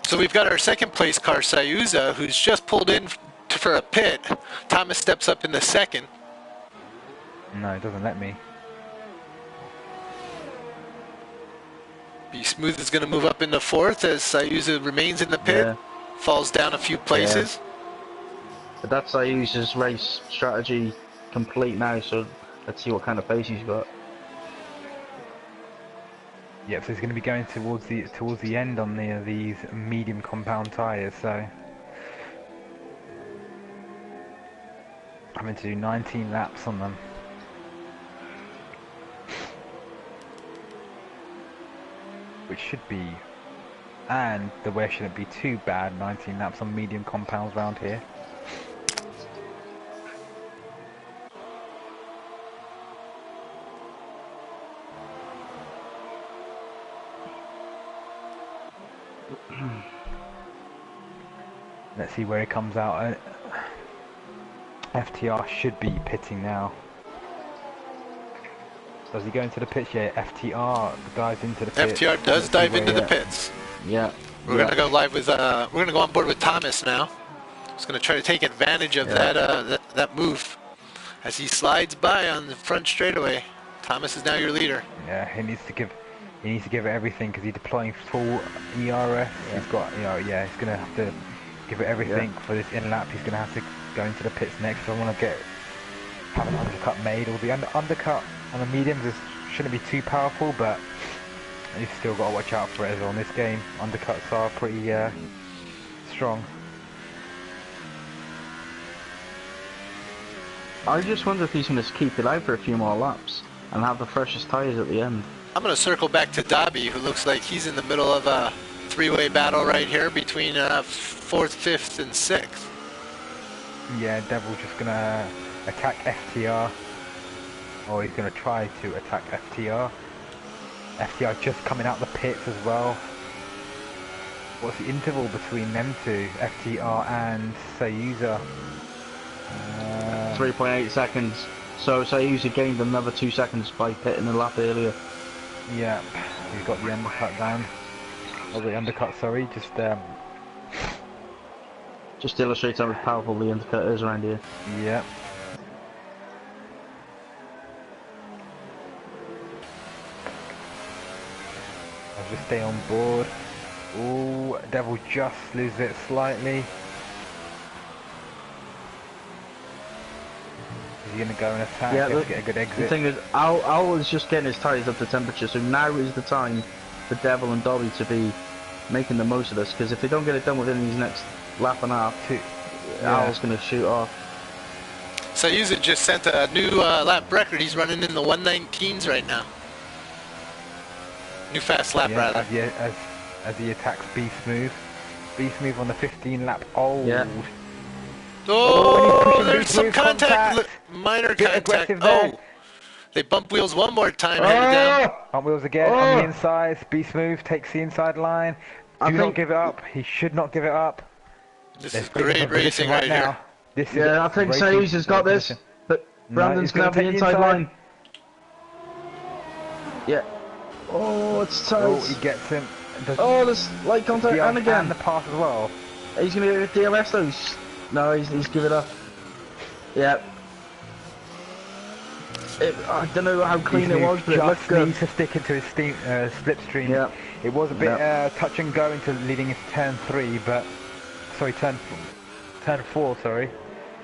So we've got our second place car, Sayuza, who's just pulled in for a pit. Thomas steps up in the second. No, it doesn't let me. Be Smooth is going to move up into fourth as Sayuza remains in the pit. Falls down a few places. But that's Sayuza's race strategy complete now, so let's see what kind of pace he's got. Yep, so he's going to be going towards the end on these medium compound tyres. So having to do 19 laps on them, which should be, and the wear shouldn't be too bad. 19 laps on medium compounds around here. Let's see where he comes out. FTR should be pitting now. Does he go into the pits? Yeah, FTR dives into the pits. FTR does dive into the pits. Yeah. We're gonna go live with. We're gonna go on board with Thomas now. He's gonna try to take advantage of that move as he slides by on the front straightaway. Thomas is now your leader. Yeah, he needs to give it everything because he's deploying full ERS. He's got, he's gonna have to give it everything for this in lap. He's gonna have to go into the pits next. So I want to have an undercut made. Or the undercut on the mediums shouldn't be too powerful, but You've still got to watch out for it as well in this game. Undercuts are pretty strong. I just wonder if he's going to keep it out for a few more laps and have the freshest tyres at the end. I'm going to circle back to Dobby, who looks like he's in the middle of a three-way battle right here between 4th, 5th, and 6th. Yeah, Devil's just going to attack FTR. Or he's going to try to attack FTR. FTR just coming out the pits as well. What's the interval between them two? FTR and Sayuza. 3.8 seconds. So Sayuza gained another 2 seconds by pitting the lap earlier. Yeah, he's got the undercut down. Oh, the undercut, sorry, just illustrates how powerful the undercut is around here. Yeah. I'll just stay on board. Ooh, Devil just loses it slightly. Is he going to go and attack? Yeah, Let's get a good exit. The thing is, Owl is just getting his tyres up to temperature, so now is the time for Devil and Dobby to be making the most of this, because if they don't get it done within these next lap and a half, Owl's going to shoot off. Sayuza just sent a new lap record. He's running in the 119s right now. New fast lap, rather. As he attacks Beast Move. Beast Move on the 15 lap. Oh. Yeah. Oh, there's some contact. Minor contact. Oh. They bump wheels one more time, headed down. Bump wheels again on the inside. Beast Move takes the inside line. Do not give it up. He should not give it up. This is great racing right here. I think Sayuza's got this, but Brandon's going to have the inside line. Yeah. Oh, it's tight. Oh, he gets him. Oh, there's light contact and again. And the pass as well. He's going to get DRS though. No, he's give it up. Yeah. I don't know how clean it was, but it looked good. Needs to stick into his slipstream. Yeah. It was a bit touch and go into leading into turn 3, but sorry, turn 4. Sorry.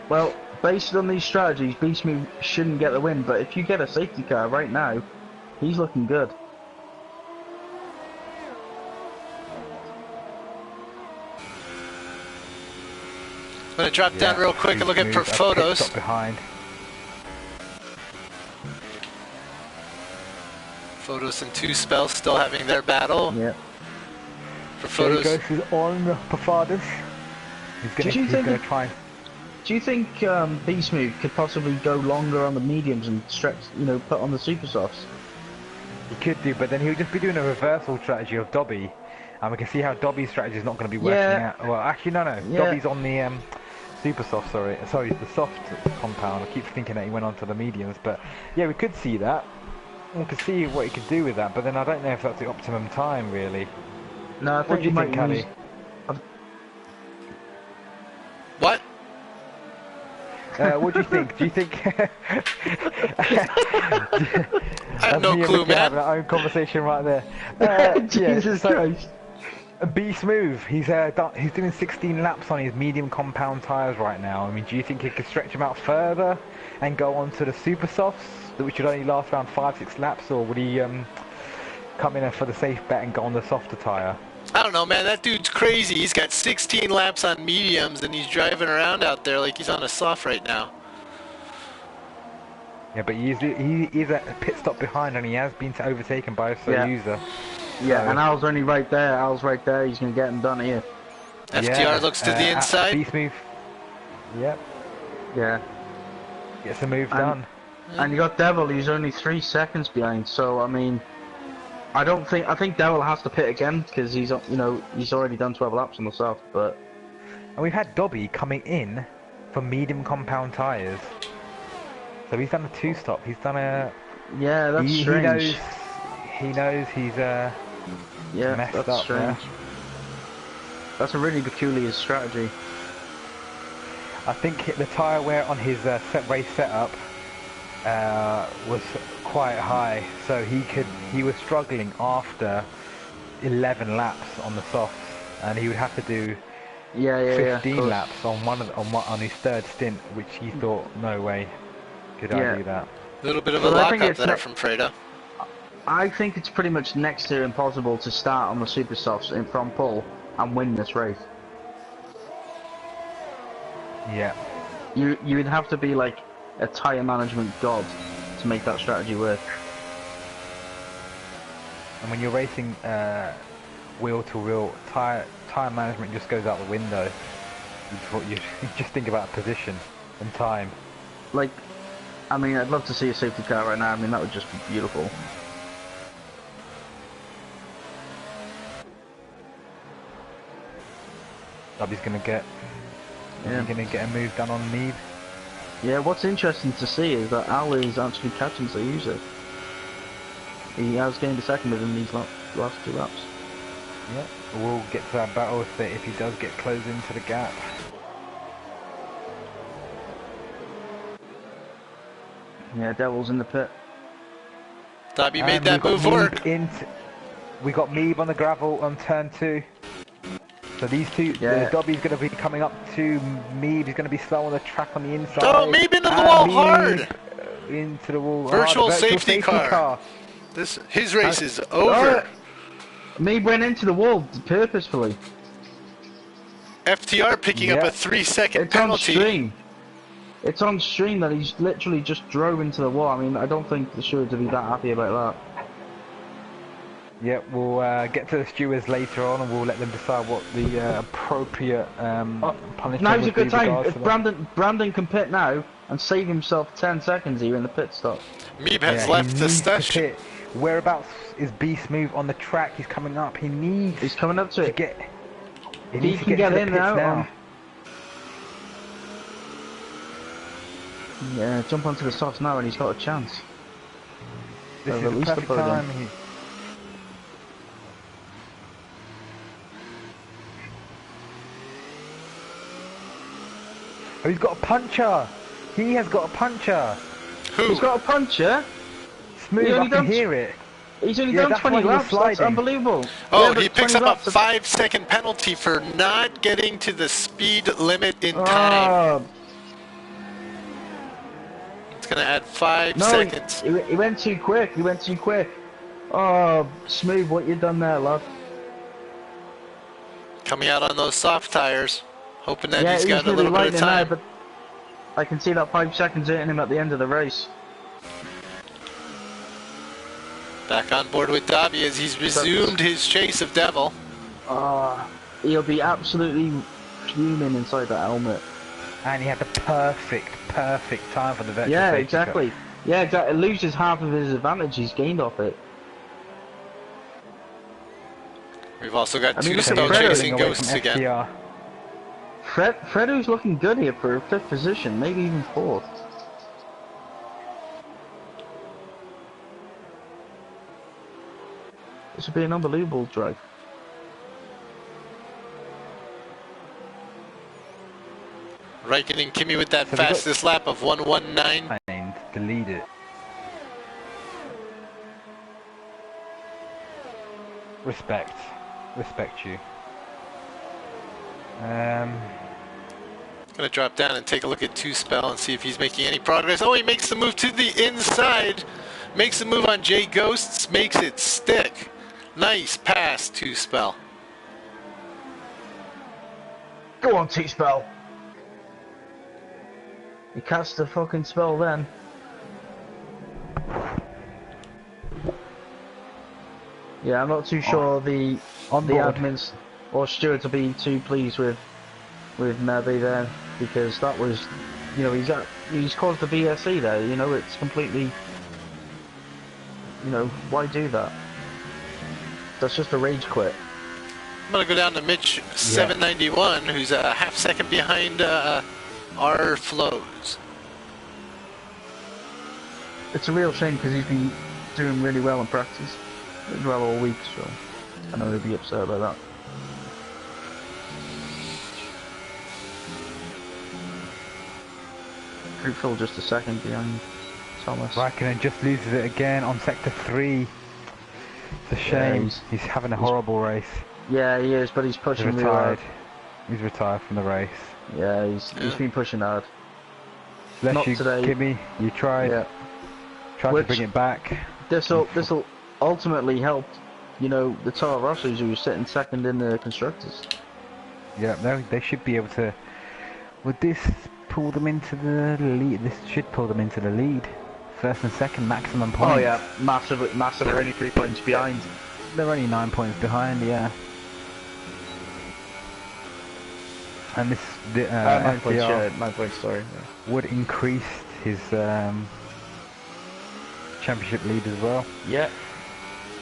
Well, based on these strategies, Beast Move shouldn't get the win, but if you get a safety car right now, he's looking good. I'm going to drop down real quick and look at photos. Behind. Photos and 2 spells still having their battle. Yeah. For photos. There he goes on Perfadas. He's going to try. Do you think Beast Move could possibly go longer on the mediums and stretch, put on the super softs? He could do, but then he would just be doing a reversal strategy of Dobby. And we can see how Dobby's strategy is not going to be working out. Well, actually, no. Yeah. Dobby's on the super soft, sorry, the soft compound. I keep thinking that he went on to the mediums, but yeah, we could see that. We could see what he could do with that, but then I don't know if that's the optimum time, really. No, I think what do you think, Callie? What? What do you think? Do you think... I have no clue, man. Having our own conversation right there. Jesus Christ. Beast Move. He's doing 16 laps on his medium compound tyres right now. I mean, do you think he could stretch them out further and go on to the super softs, which should only last around 5-6 laps, or would he come in for the safe bet and go on the softer tyre? I don't know, man. That dude's crazy. He's got 16 laps on mediums, and he's driving around out there like he's on a soft right now. Yeah, but he is a pit stop behind, and he has been overtaken by a Soyuza. Yeah, and Al's only right there. Al's right there. He's going to get him done here. FTR looks to the inside. Beast Move. Yep. Yeah. Gets the move done. And you got Devil. He's only 3 seconds behind. So I mean, I think Devil has to pit again because he's he's already done 12 laps on the soft. But and we've had Dobby coming in for medium compound tyres. So he's done a 2-stop. He's done a... Yeah, that's strange. He knows he's messed that's up strange. There. That's a really peculiar strategy. I think the tyre wear on his race setup was quite high, so he was struggling after 11 laps on the softs, and he would have to do 15 laps on his third stint, which he thought, no way could I do that. A little bit of a lockup there from Fredo. I think it's pretty much next to impossible to start on the super softs in front pole and win this race. Yeah. You'd have to be like a tyre management god to make that strategy work. And when you're racing wheel to wheel, tire management just goes out the window. You just think about position and time. Like, I mean, I'd love to see a safety car right now. I mean, that would just be beautiful. Dobby's gonna get a move done on Mead. Yeah, what's interesting to see is that Al is actually catching Soyuza. He has gained a second within these last 2 laps. Yeah, we'll get to that battle if he does get close into the gap. Yeah, Devil's in the pit. Dobby made that move work. We got Meeb on the gravel on turn 2. So these two, Dobby's going to be coming up to Meeb. He's going to be slow on the track on the inside. Oh, Meeb into the wall hard. Into the wall. Virtual safety car. His race is over. Meeb went into the wall purposefully. FTR picking up a 3-second penalty. On stream. It's on stream that he's literally just drove into the wall. I mean, I don't think the stewards would be that happy about that. Yeah, we'll get to the stewards later on, and we'll let them decide what the appropriate punishment. Now's a good time. If Brandon can pit now and save himself 10 seconds here in the pit stop. Meeb has left the station. Whereabouts is Beast Move on the track? He's coming up. He's coming up to it. He needs to get in now. Yeah, jump onto the softs now, and he's got a chance. This is the perfect time. Oh, he's got a puncher! He has got a puncher! Who? He's got a puncher? Smooth, I can hear it. He's only done 20 laps, that's unbelievable. Oh, yeah, he picks up a 5-second penalty for not getting to the speed limit in time. It's going to add 5 seconds. He went too quick, Oh, Smooth, what you done there, lad? Coming out on those soft tires. Hoping that he's got a really little bit of time. Now, but I can see that 5 seconds hitting him at the end of the race. Back on board with Dobby as he's resumed his chase of Devil. He'll be absolutely fuming inside that helmet. And he had the perfect time for the virtual Yeah, safety exactly. car. Yeah, exactly. It loses half of his advantage he's gained off it. We've also got two Stone chasing ghosts again. Fredo's looking good here for a 5th position, maybe even 4th. This would be an unbelievable drive. Raikkonen and Kimi with that fastest lap of 1:19. And delete it. Respect you. Gonna drop down and take a look at Two Spell and see if he's making any progress. Oh, he makes the move to the inside. Makes the move on J Ghosts, makes it stick. Nice pass, Two Spell. Go on, Two Spell. You cast the fucking spell then. Yeah, I'm not too sure the admins or stewards will be too pleased with Navi there, because that was, you know, he's caused the VSE there. You know, it's completely, you know, why do that? That's just a rage quit. I'm gonna go down to Mitch 791, who's a half second behind our flows. It's a real shame because he's been doing really well in practice, as well all week, so I know he'll be upset about that. Fruitful just a second behind Thomas. Raikkonen just loses it again on sector 3. It's a shame. Yeah, he's having a horrible race. Yeah, he is, but he's pushing really hard. He's retired from the race. Yeah, he's been pushing hard. Bless you, Kimmy. You tried. Yeah. Tried to bring it back. This'll ultimately helped, you know, the Toro Rossos who were sitting second in the constructors. Yeah, they should be able to. Would this pull them into the lead? This should pull them into the lead. First and second maximum points. Oh yeah, massive. They're only 3 points behind. They're only 9 points behind, yeah. And this 9 points, FDR yeah, 9 points, sorry. Yeah. would increase his championship lead as well. Yeah.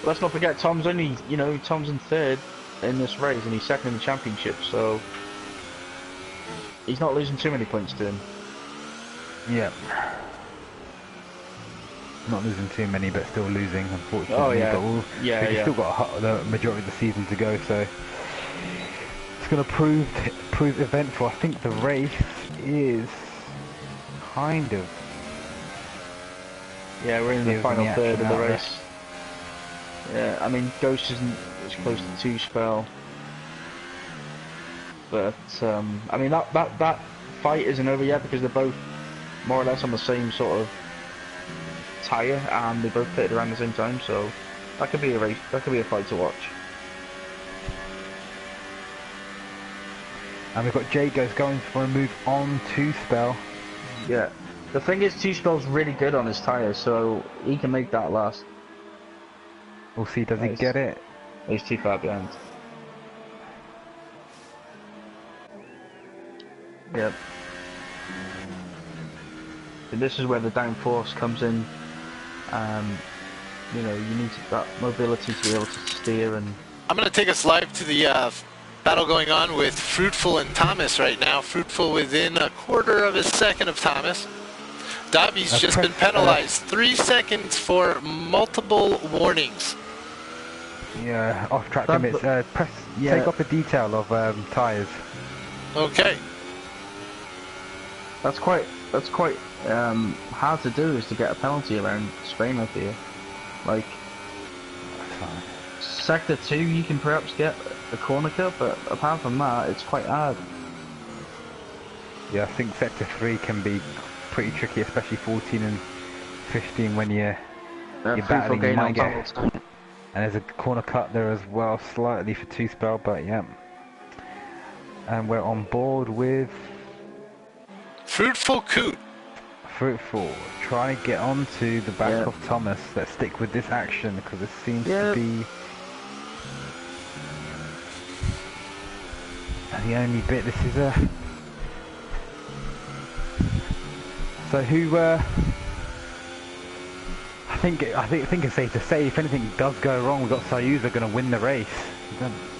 Let's not forget, Tom's only, you know, Tom's in third in this race and he's second in the championship, so he's not losing too many points to him. Yeah. Not losing too many, but still losing, unfortunately. Oh yeah, but he's still got the majority of the season to go, so it's going to prove eventful. I think the race is kind of. Yeah, we're in the final third of the there. race. Yeah, I mean, Ghost isn't as close to 2 spell, but I mean that fight isn't over yet because they're both more or less on the same sort of tyre and they both pitted around the same time, so that could be a race. That could be a fight to watch. And we've got Jagos going for a move on 2 spell. Yeah, the thing is, 2 spell's really good on his tyre, so he can make that last. We'll see, does he get it? He's too far behind. Yep. And this is where the downforce comes in. You know, you need that mobility to be able to steer and... I'm going to take us live to the battle going on with Fruitful and Thomas right now. Fruitful within a quarter of a second of Thomas. Dobby's just been penalized 3 seconds for multiple warnings. Yeah, off track limits. Take off the detail of tyres. Okay. That's quite hard to do, is to get a penalty around Spain up here. Like sector 2 you can perhaps get a corner cut, but apart from that it's quite hard. Yeah, I think sector 3 can be pretty tricky, especially 14 and 15 when you're battling. You might get, and there's a corner cut there as well, slightly for 2 spell, but yeah. And we're on board with Fruitful Coot. Fruitful, trying to get onto the back of Thomas. Let's stick with this action because it seems to be the only bit. This is a. So who? I think it's safe to say if anything does go wrong, we've got Sayuza going to win the race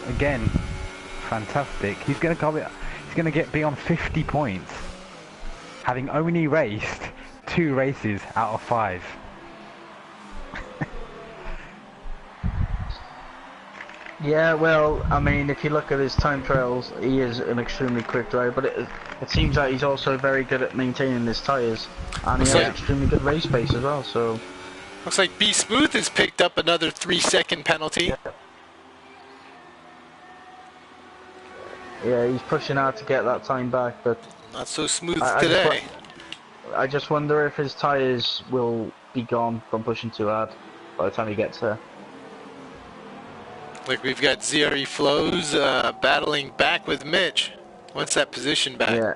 again. Fantastic. He's going to get beyond 50 points, having only raced 2 races out of 5. Yeah, well, I mean, if you look at his time trials, he is an extremely quick driver, but it seems like he's also very good at maintaining his tyres, and he has extremely good race pace as well, so... Looks like B Smooth has picked up another 3-second penalty. Yeah, he's pushing hard to get that time back, but... Not so smooth today. I just wonder if his tyres will be gone from pushing too hard by the time he gets there. Like we've got ZRE Flows battling back with Mitch. What's that position back? Yeah.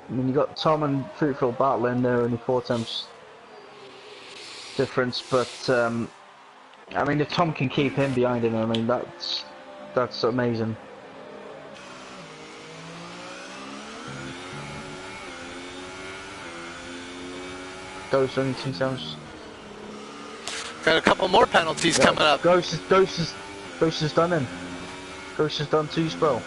I mean, you got Tom and Fruitful battling there, only 4 attempts difference, but I mean, if Tom can keep him behind him, I mean, that's amazing. Ghost only 2 attempts. Got a couple more penalties coming up. Ghost is done in. Ghost has done 2 spell.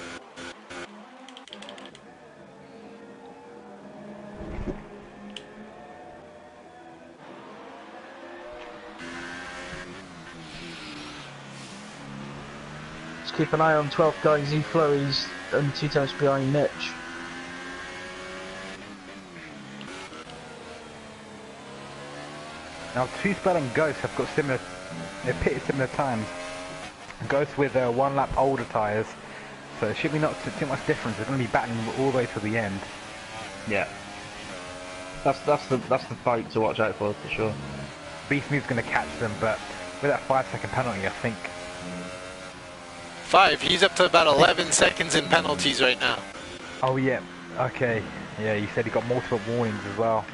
Let's keep an eye on 12th guy Z-Flow, he's only 2 times behind Mitch. Now 2 spell and Ghost have got they're pitted similar times. Ghost with 1 lap older tyres, so it should be not too much difference. They're going to be battling all the way to the end. Yeah. That's the fight to watch out for sure. B Smooth's going to catch them, but with that 5-second penalty, I think. 5. He's up to about 11 seconds in penalties right now. Oh yeah, okay. Yeah, you said he got multiple warnings as well.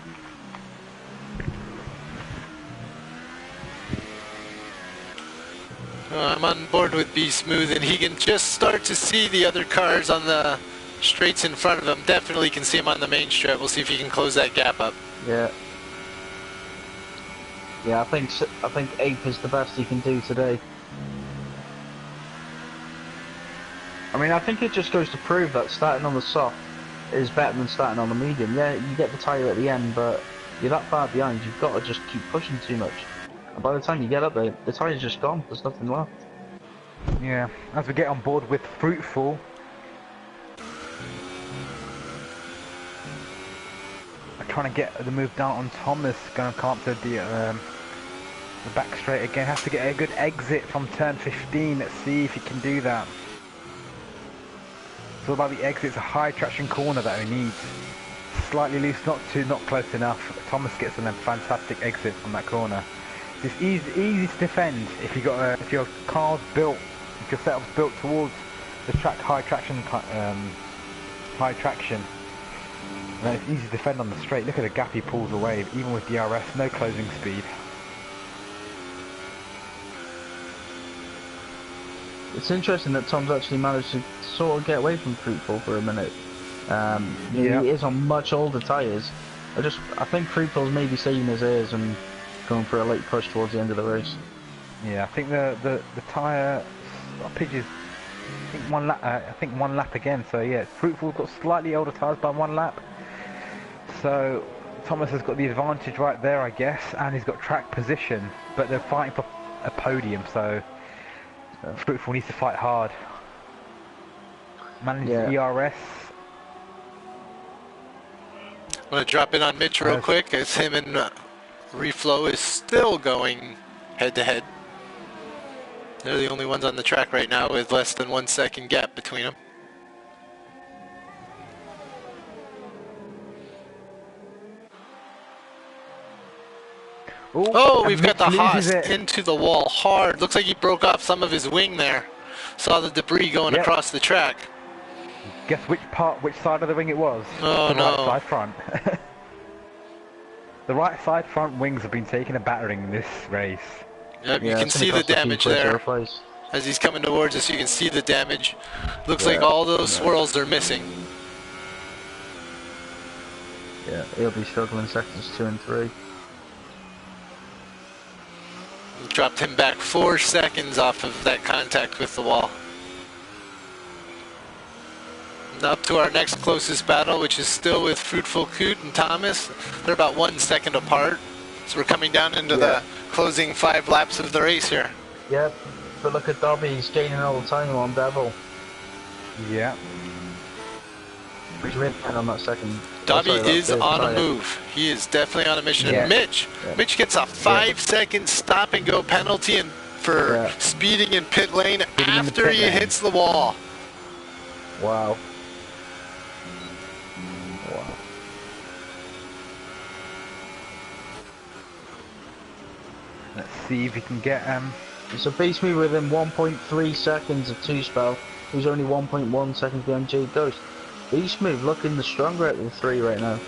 I'm on board with Be Smooth, and he can just start to see the other cars on the straights in front of him. Definitely can see him on the main strip. We'll see if he can close that gap up. Yeah. Yeah, I think 8th is the best he can do today. I mean, I think it just goes to prove that starting on the soft is better than starting on the medium. Yeah, you get the tyre at the end, but you're that far behind, you've got to just keep pushing too much. And by the time you get up there, the tyre's just gone, there's nothing left. Yeah, as we get on board with Fruitful. I'm trying to get the move down on Thomas, going to come up to the back straight again. Has to get a good exit from turn 15. Let's see if he can do that. It's all about the exit. It's a high traction corner that he needs. Slightly loose, not close enough. Thomas gets a fantastic exit from that corner. It's easy to defend if you got if your car's built, if your setup's built towards the track high traction. And it's easy to defend on the straight. Look at the gap he pulls away, even with DRS, no closing speed. It's interesting that Tom's actually managed to sort of get away from Fruitful for a minute. Yeah. He is on much older tyres. I think Fruitful's maybe saving his ears and going for a late push towards the end of the race. Yeah, I think the tyre stoppage is I think one lap again. So yeah, Fruitful's got slightly older tyres by 1 lap. So Thomas has got the advantage right there, I guess, and he's got track position. But they're fighting for a podium, so Fruitful needs to fight hard. Manage ERS. I'm going to drop in on Mitch real quick as him and Reflow is still going head to head. They're the only ones on the track right now with less than 1 second gap between them. Oh, we've got the Haas into the wall hard. Looks like he broke off some of his wing there. Saw the debris going across the track. Guess which side of the wing it was? Oh, the no. Right side front. The right side front wings have been taking a battering in this race. Yep, you can see the damage there. As he's coming towards us, you can see the damage. Looks like all those swirls are missing. Yeah, he'll be struggling sectors 2 and 3. Dropped him back 4 seconds off of that contact with the wall. Up to our next closest battle, which is still with Fruitful Coot and Thomas. They're about 1 second apart. So we're coming down into the closing 5 laps of the race here. Yep, but look at Dobby, he's gaining all the time on Devil. Yeah. He's really on that second. Dobby is on a move. He is definitely on a mission. And Mitch gets a 5-second stop and go penalty for speeding in pit lane after he hits the wall. Wow. Let's see if we can get So Beast Move within 1.3 seconds of 2 spell, who's only 1.1 seconds behind Jade Ghost. Beast Move looking the stronger out of the 3 right now.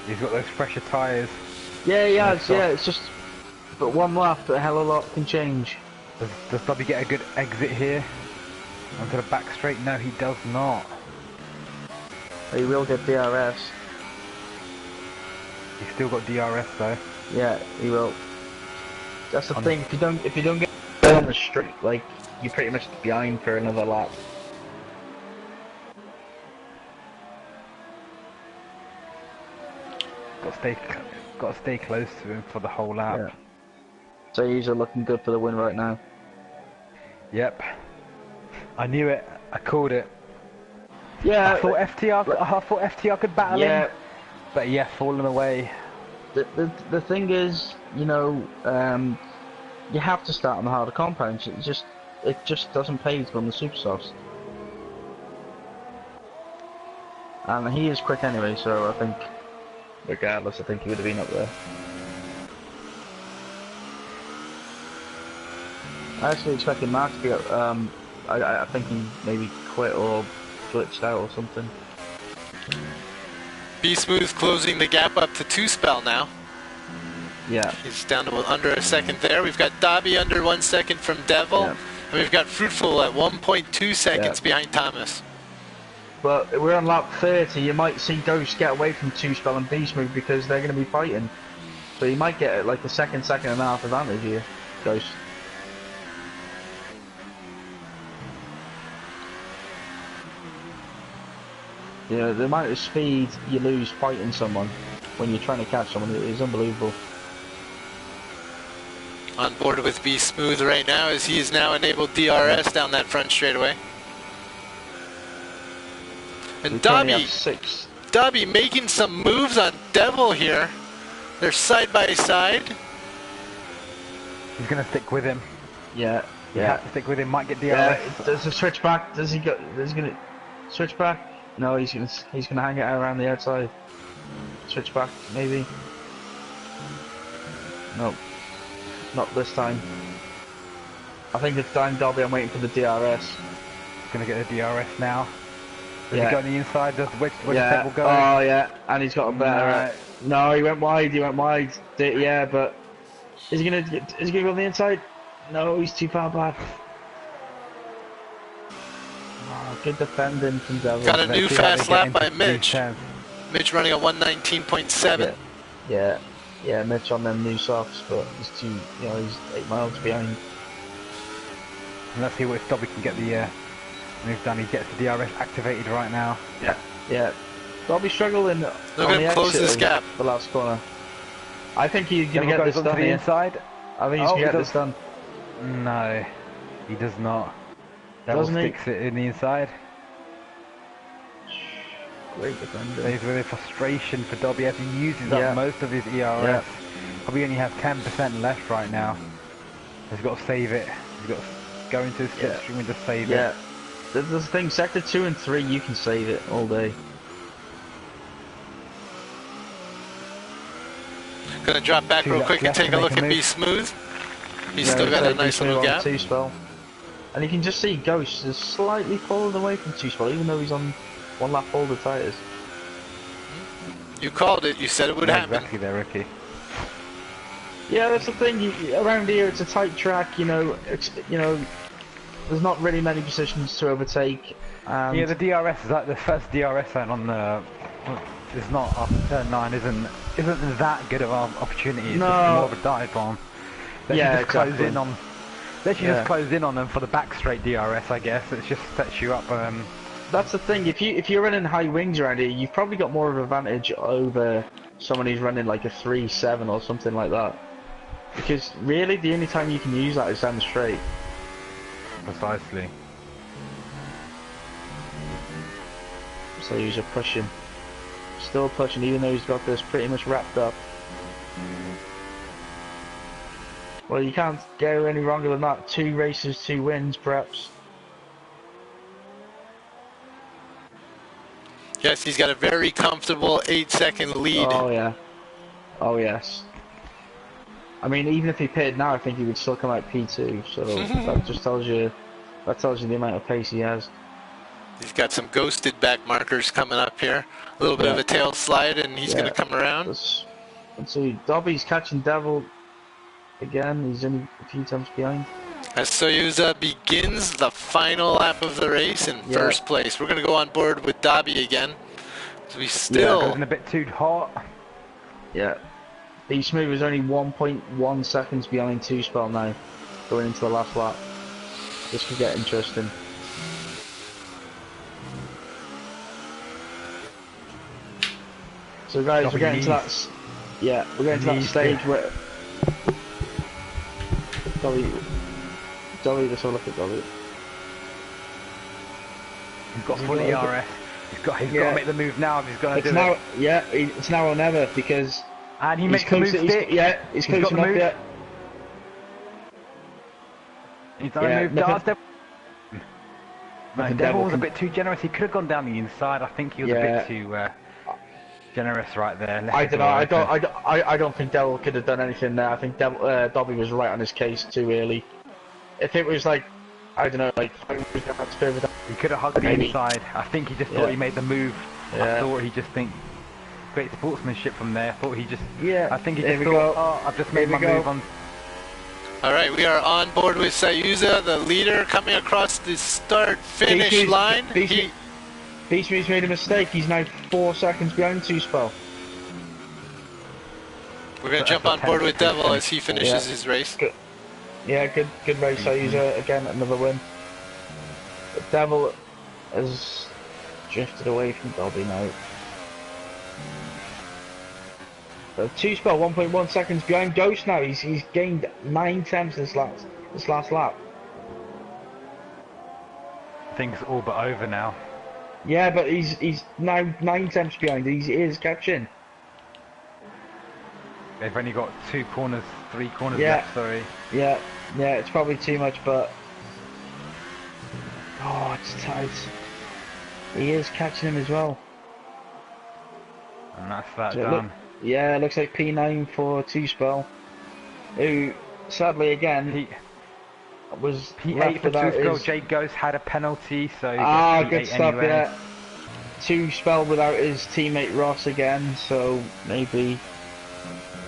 He's got those fresher tyres. Yeah, he has, it's just... But 1 lap, a hell of a lot can change. Does Dobby get a good exit here? Onto the back straight? No, he does not. He will get DRS. He's still got DRS though. Yeah, he will. That's the thing. If you don't get on the straight, like you're pretty much behind for another lap. Got to stay close to him for the whole lap. Yeah. So he's looking good for the win right now. Yep. I knew it. I called it. Yeah. I thought FTR could battle him. But yeah, falling away. The thing is, you know, you have to start on the harder compounds. It just doesn't pay to go on the super softs. And he is quick anyway, so I think, regardless, I think he would have been up there. I actually expected Mark to be. I think he maybe quit or glitched out or something. Be Smooth closing the gap up to 2 spell now. Yeah. He's down to under a second there. We've got Dobby under 1 second from Devil. Yeah. And we've got Fruitful at 1.2 seconds behind Thomas. But we're on lap 30. You might see Ghost get away from 2 spell and Beast Move because they're going to be fighting. So you might get like a second and a half advantage here, Ghost. You know, the amount of speed you lose fighting someone when you're trying to catch someone is unbelievable. On board with Be Smooth right now as he has now enabled DRS down that front straightaway. And Dobby making some moves on Devil here. They're side by side. He's gonna stick with him. Yeah, You have to stick with him. Might get DRS. Yeah, does a switch back? Does he go? Is he gonna switch back? No, he's gonna hang it out around the outside. Switch back, maybe. No, not this time. I think it's time, Dobby. I'm waiting for the DRS. Gonna get the DRS now. Does Yeah. he go on the inside? Where's the table go? Oh yeah, and he's got a better. No, he went wide. Yeah, but is he gonna go on the inside? No, he's too far back. Oh, good defending from Devil. Got a new fast lap by Mitch. 310. Mitch running at 119.7. Yeah, Mitch on them new softs, but he's too, he's 8 miles behind. And let's see what if Dobby can get the move done. He gets the DRS activated right now. Yeah. Dobby struggling on Look at the him close exit this of gap. the last corner. I think he's gonna get this goes done onto the here. inside. I think he's gonna get this done. No, he does not. Devil Doesn't he? sticks it in the inside. Great defender. There's really frustration for Dobby as he uses Yeah. up most of his ERS. Yeah. Probably only has 10% left right now. He's got to save it. He's got to go into his slipstream and just save Yeah. it. There's the thing, sector 2 and 3, you can save it all day. Gonna drop back real quick and take a look at Be Smooth. He's still got a nice little gap. 2 spell. And you can just see Ghost is slightly pulling away from 2 spell, even though he's on 1 lap older tyres. You called it. You said it would happen. Exactly there, Ricky. Yeah, that's the thing. Around here, it's a tight track. There's not really many positions to overtake. And Yeah, the DRS is like the first DRS zone on the. It's not after turn 9, isn't that good of an opportunity. It's just more of a dive bomb. Just close in on. Let you just close in on them for the back straight DRS, I guess. It just sets you up. That's the thing. If you're running high wings around here, you've probably got more of an advantage over someone who's running like a 3.7 or something like that. Because really, the only time you can use that is down the straight. Precisely. So he's just pushing. Still pushing, even though he's got this pretty much wrapped up. Well, you can't go any wronger than that. 2 races, 2 wins, perhaps. Yes, he's got a very comfortable 8-second lead. Oh yeah. Oh yes. I mean, even if he pitted now, I think he would still come out P2. So that just tells you the amount of pace he has. He's got some ghosted back markers coming up here. A little bit of a tail slide, and he's going to come around. Let's see. Dobby's catching Devil again. He's only a few times behind. As Soyuza begins the final lap of the race in first place. We're going to go on board with Dobby again. So we still... Goes in a bit too hot. Yeah. Be Smooth is only 1.1 seconds behind 2 spell now, going into the last lap. This could get interesting. So guys, we're getting to that. We're getting to that stage where Dobby, let's have a look at Dobby. He's got full ERS. He's got to make the move now if he's going to do it. It's now or never because. And he makes the move stick. He's closing up yet. He's done a move. Devil was a bit too generous. He could have gone down the inside. I think he was a bit too generous right there. I don't think Devil could have done anything there. I think Dobby was right on his case too early. if it was like, I don't know, like 5 yards further down, He could have hugged the maybe. inside. I think he just thought Yeah. he made the move. I Yeah. thought he just think great sportsmanship from there. Thought he just. Yeah. I think he There just we thought, go. oh, I've just made There my we go. move on. All right, we are on board with Sayuza, the leader, coming across the start-finish line. Beastme's made a mistake. He's now 4 seconds behind Two Spell. We're going to jump on board with Devil as he finishes his race. Good. Yeah, good race. Sayuza again, another win. But Devil has drifted away from Dobby now. Two Spell 1.1 seconds behind Ghost now. He's gained 9 tenths this last lap. I think it's all but over now. Yeah, but he's now 9 tenths behind. He is catching. They've only got 3 corners Yeah. left. Sorry. Yeah, it's probably too much, but oh, it's tight. He is catching him as well. And that's that So done. Yeah, it looks like P9 for Two Spell, who sadly again was P8 left for without Two Spell. his... Jay Ghost had a penalty, so he Ah, gets good P8 stuff, anyway. yeah. Two Spell without his teammate Ross again, so maybe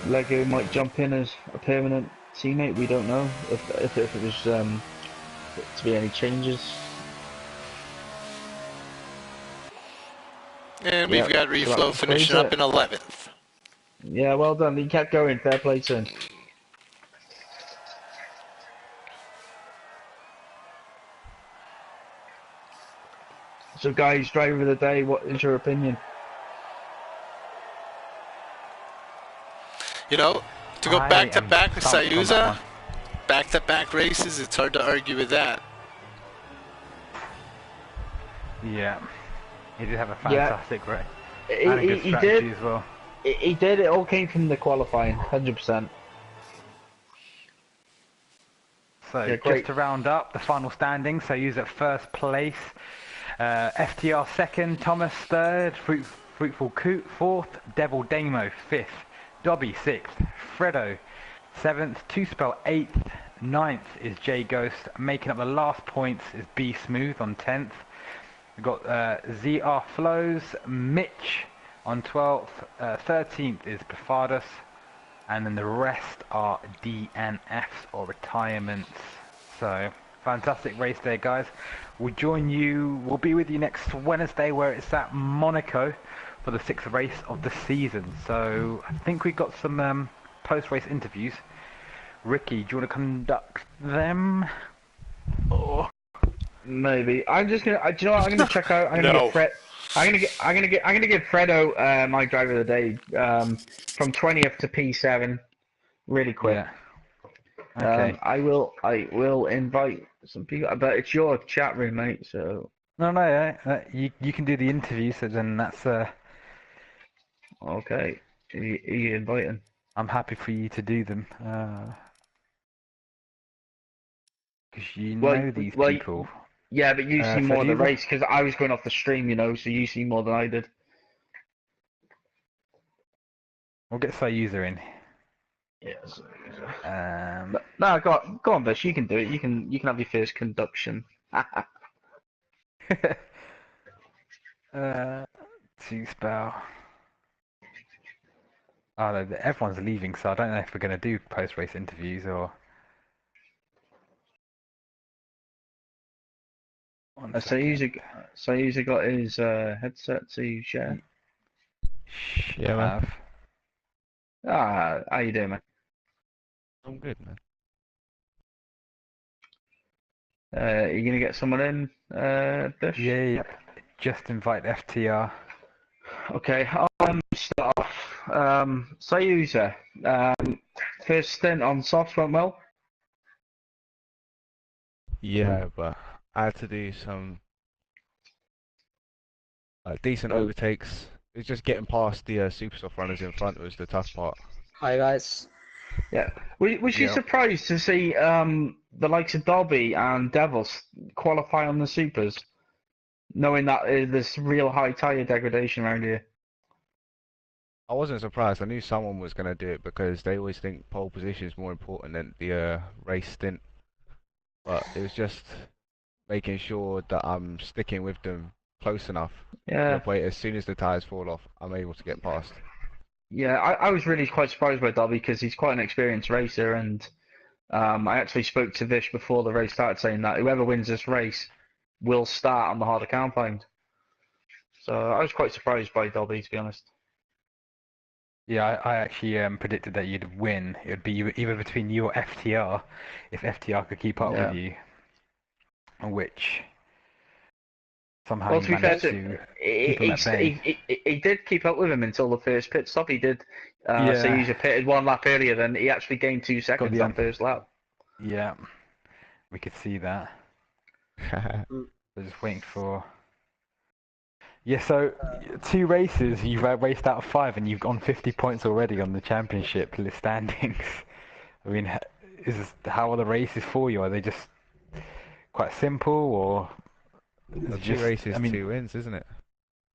Lego might jump in as a permanent teammate. We don't know if it was to be any changes. And we've got Reflow finishing up in 11th. Yeah, well done. He kept going. Fair play to him. So, guys, driver of the day, what is your opinion? You know, to go I back-to-back am with stumped on that Sayuza, back-to-back races, it's hard to argue with that. Yeah. He did have a fantastic race. He, And a good he strategy did. as well. He did. It all came from the qualifying, 100%. So, Yeah, great. just to round up the final standings, so use at first place. FTR second, Thomas third, Fruitful Coot fourth, Devil Damo fifth, Dobby sixth, Fredo seventh, Two Spell eighth, ninth is J Ghost. Making up the last points is B Smooth on 10th. We've got ZR Flows, Mitch on 12th, 13th is Befardus, and then the rest are DNFs or retirements. So, fantastic race there, guys. We'll be with you next Wednesday where it's at Monaco for the 6th race of the season. So, I think we've got some post-race interviews. Ricky, do you want to conduct them? Or... Maybe. I'm just gonna. Do you know what? I'm gonna check out. I'm gonna No. get Fred. I'm gonna give Fredo my driver of the day from 20th to P7 really quick. Yeah. Okay. I will invite some people, but it's your chat room, mate. So No, you can do the interview. So then that's okay. Are you inviting? I'm happy for you to do them. Because you know these people. Yeah, but you see so more of do the you- race because I was going off the stream, you know, so you see more than I did. We'll get Sayuza in. Yes. Um, No, go on, Bish. You can do it. You can have your first conduction. Two Spell. Oh no, everyone's leaving, so I don't know if we're going to do post-race interviews or. So user got his headset to share. Yeah, man. How you doing, man? I'm good, man. You gonna get someone in, Bish? Yeah. Just invite FTR. Okay, I'll start off. Sayuza, first stint on softs went well. Yeah, but I had to do some decent overtakes. It's just getting past the super soft runners in front was the tough part. Hi guys. Yeah. Was you surprised to see the likes of Dobby and Devils qualify on the supers, knowing that there's real high tyre degradation around here? I wasn't surprised. I knew someone was going to do it because they always think pole position is more important than the race stint. but it was just making sure that I'm sticking with them close enough to the Yeah, point as soon as the tires fall off, I'm able to get past. yeah. I was really quite surprised by Dobby because he's quite an experienced racer, and I actually spoke to Vish before the race started, saying that whoever wins this race will start on the harder compound. So I was quite surprised by Dobby, to be honest. Yeah, I actually predicted that you'd win. It would be either between you or FTR, if FTR could keep up with Yeah. you, which somehow Well, you to be fair managed to to keep him he, at bay. he did keep up with him until the first pit stop. He did. So Yeah, he pitted 1 lap earlier, then he actually gained two got seconds the that first lap. yeah, we could see that. Mm. We're just waiting for. Yeah, so 2 races, you've raced out of 5, and you've gone 50 points already on the championship list standings. I mean, how are the races for you? Are they just quite simple, or Well, it's two just? races, I mean, 2 wins, isn't it?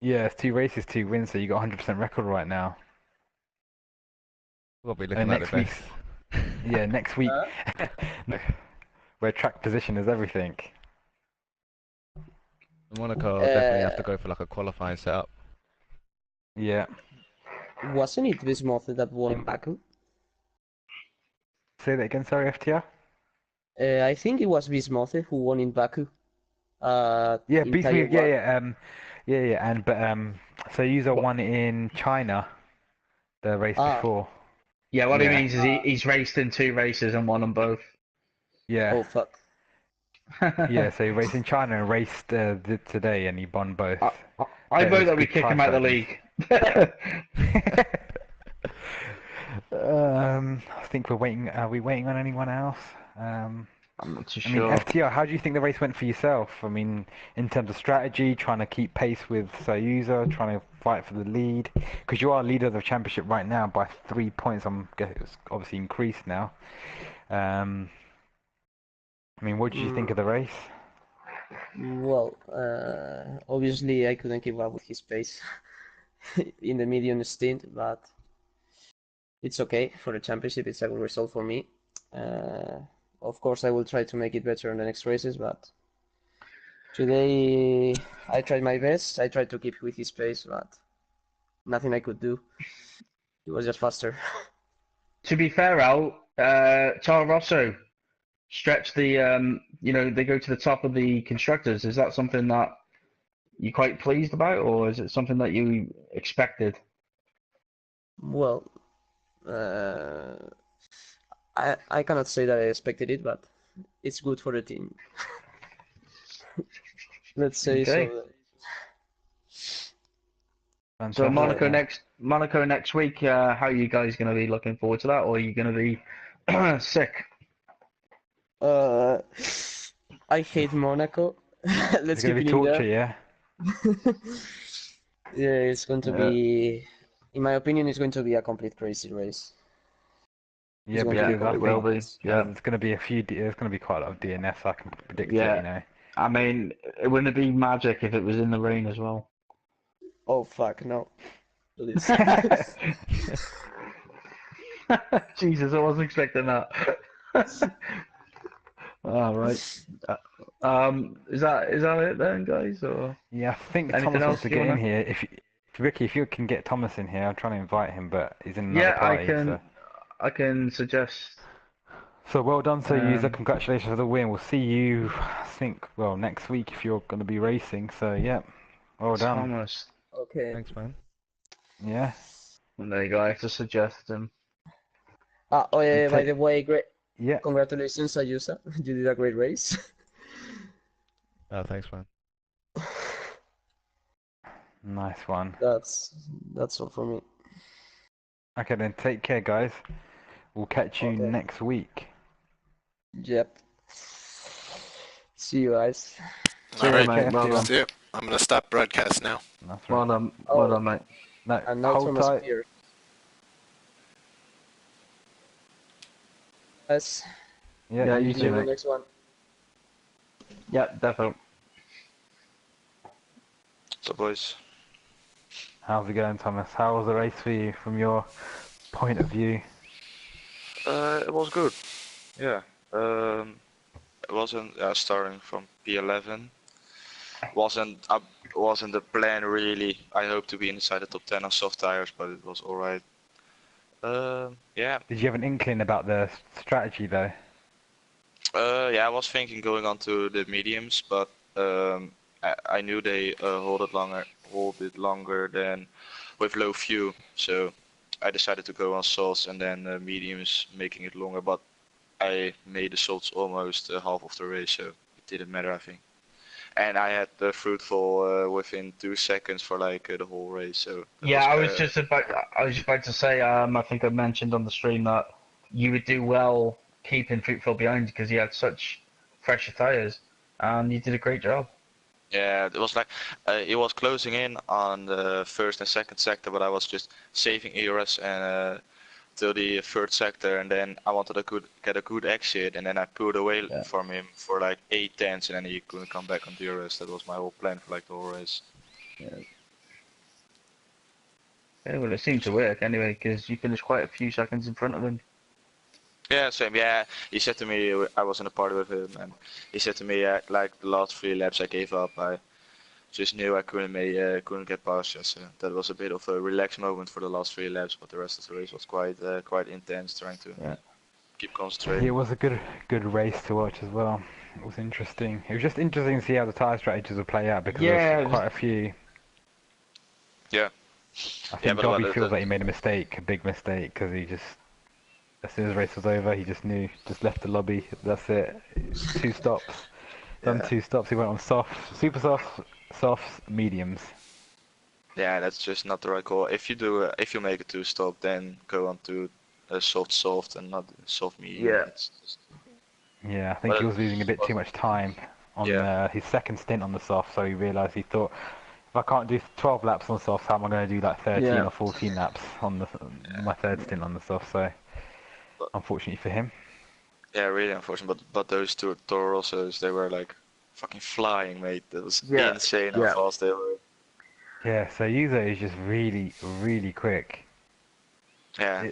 yeah, it's 2 races, 2 wins, so you got 100% record right now. We'll be And looking like next the week, best. yeah, next week, where track position is everything. Monaco, I'll definitely have to Uh, go for like a qualifying setup. Yeah. wasn't it Bismuth that won in Baku? Say that again, sorry, FTR. I think it was Bismuth who won in Baku. Yeah, In beats Tier me. 1. Yeah, so user What? won in China, the race Ah, before. Yeah, what he Yeah, means is he's raced in 2 races and won them both. yeah, oh fuck. yeah. So he raced in China and raced today, and he won both. I, I But it vote was that we good kick try him out of the strategies. league. I think we're waiting. Are we waiting on anyone else? I'm not too I mean, sure. FTR, how do you think the race went for yourself? I mean, in terms of strategy, trying to keep pace with Soyuza, trying to fight for the lead, because you are leader of the championship right now by 3 points. It's obviously increased now. I mean, what did you think Mm, of the race? well, obviously I couldn't keep up with his pace in the medium stint, but it's okay for the championship. It's a good result for me. Uh, of course, I will try to make it better in the next races, but today I tried my best. I tried to keep with his pace, but nothing I could do. It was just faster. To be fair, Al, Toro Rosso stretch they go to the top of the constructors. Is that something that you're quite pleased about, or is it something that you expected? Well, uh, I cannot say that I expected it, but it's good for the team. Let's say Okay. so. So Fantastic. Yeah. Monaco next week. How are you guys going to be looking forward to that, or are you going to be sick? Uh, I hate Monaco. It's Let's going keep to it be in torture, there. yeah? Yeah, it's going to Uh, be, in my opinion, it's going to be a complete crazy race. It's Yeah, going to be yeah, because I it will completely think be. crazy. Yeah, there's going to be there's going to be quite a lot of DNS. I can predict it, yeah. you know. I mean, it wouldn't be magic if it was in the rain as well. Oh fuck, no, please. Jesus, I wasn't expecting that. All right. Is that it then, guys, or Yeah, I think anything Thomas wants else to you get in wanna? here. Ricky, if you can get Thomas in here, I'm trying to invite him, but he's in another Yeah, I party. can. So, I can suggest. well done, so user. Um, Congratulations for the win. We'll see you, I think, well, next week if you're going to be racing. So, yeah, well done. Thomas. Okay. Thanks, man. Yeah. And there you go. I have to suggest him. Oh And yeah, by the way, great. yeah, Congratulations, Ayusa. You did a great race. Oh, thanks, man. nice one. That's that's all for me. Okay, then take care, guys. We'll catch you Okay. next week. Yep. See you guys. See All you, right, mate. Okay, Well FTR. done. see you. I'm gonna stop broadcast now. That's right. Well done. Well Oh, done, mate. No, and now hold Thomas tight. appeared. Yes. Yeah, Yeah, you you See you too, in too. the mate. next one. Yeah, definitely. So, boys, How's it going, Thomas? How was the race for you from your point of view? it was good. Yeah. wasn't starting from P11. Wasn't the plan really. I hope to be inside the top 10 on soft tires, but it was alright. Yeah. Did you have an inkling about the strategy though? Yeah, I was thinking going on to the mediums, but I knew they hold it longer than with low fuel, so I decided to go on salts and then mediums, making it longer. But I made the salts almost half of the race, so it didn't matter, I think. And I had the fruitful within 2 seconds for like the whole race, so that Yeah, was, I was just about to say, I think I mentioned on the stream that you would do well keeping Fruitville behind because you had such fresher tires, and you did a great job. yeah, it was like it was closing in on the first and second sector, but I was just saving ERS and till the third sector, and then I wanted to get a good exit, and then I pulled away from him for like 8 tenths, and then he couldn't come back on DRS. That was my whole plan for like the whole race. Yeah. Yeah, well, it seemed to work anyway because you finished quite a few seconds in front of him. Yeah, same. Yeah, he said to me, I was in a party with him, and he said to me, like the last 3 laps I gave up. I just knew I couldn't get past you. So that was a bit of a relaxed moment for the last 3 laps, but the rest of the race was quite intense, trying to keep concentrating. It was a good race to watch as well. It was interesting. It was just interesting to see how the tyre strategies would play out because there's quite a few. Yeah. I think Dobby feels like he made a mistake, a big mistake, because he just, as soon as the race was over, he just left the lobby. That's it. 2 stops. Done 2 stops. He went on soft, super soft, softs, mediums. Yeah, that's just not the right call. If you make a 2-stop, then go on to a soft and not soft medium. Yeah. Yeah, I think he was losing a bit too much time on his second stint on the soft, so he thought, if I can't do 12 laps on soft, how am I going to do like 13 or 14 laps on my third stint on the soft? So, unfortunately for him. Yeah, really unfortunate. But those 2 Toro Rossos, they were like fucking flying, mate. That was insane how fast they were. Yeah, so Yuzo is just really, really quick. Yeah.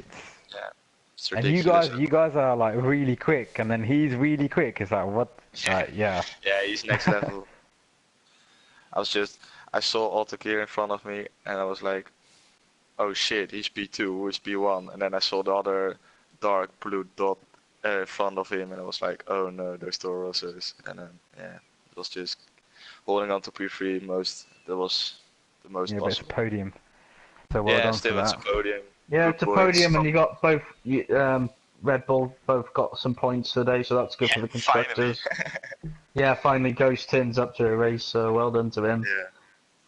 It's ridiculous. And you guys are like really quick, and then he's really quick. It's like what? Yeah, he's next level. I saw Otto Gear in front of me, and I was like, oh shit, he's P2, who's P1? And then I saw the other dark blue dot in front of him, and I was like, oh no, there's Toro Rossos. And then, it was just holding on to P3 that was the most possible. But it's a podium. So well done still for it's that. a podium. Yeah, it's a podium, and you got both. Red Bull both got some points today, so that's good for the constructors. Finally, Ghost turns up to a race, so well done to him.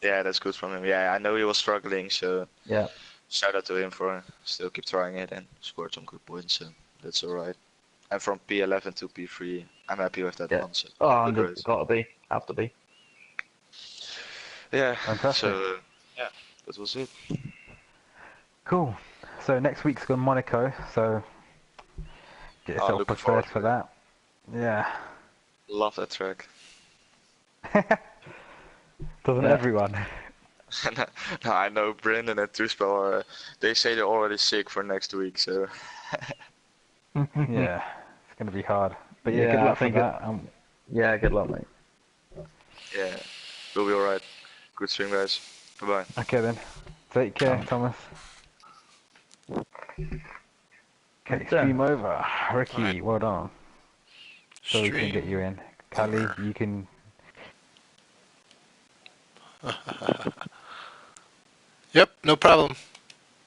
Yeah, that's good from him. Yeah, I know he was struggling, so shout out to him for still keep trying it and scored some good points, so that's alright. And from P11 to P3, I'm happy with that one. So have to be. Yeah, fantastic. So that was it. Cool. So next week's got Monaco, so get yourself prepared for that. Yeah. Love that track. Doesn't everyone? No, I know Brendan and Tuspel they say they're already sick for next week, so. Yeah, it's going to be hard. But good luck for that. Good luck, mate. Yeah, we'll be alright. Good stream, guys. Bye-bye. Okay then. Take care, Thomas. Okay, stream over. Ricky, well done. So we can get you in. Kali, you can... Yep, no problem.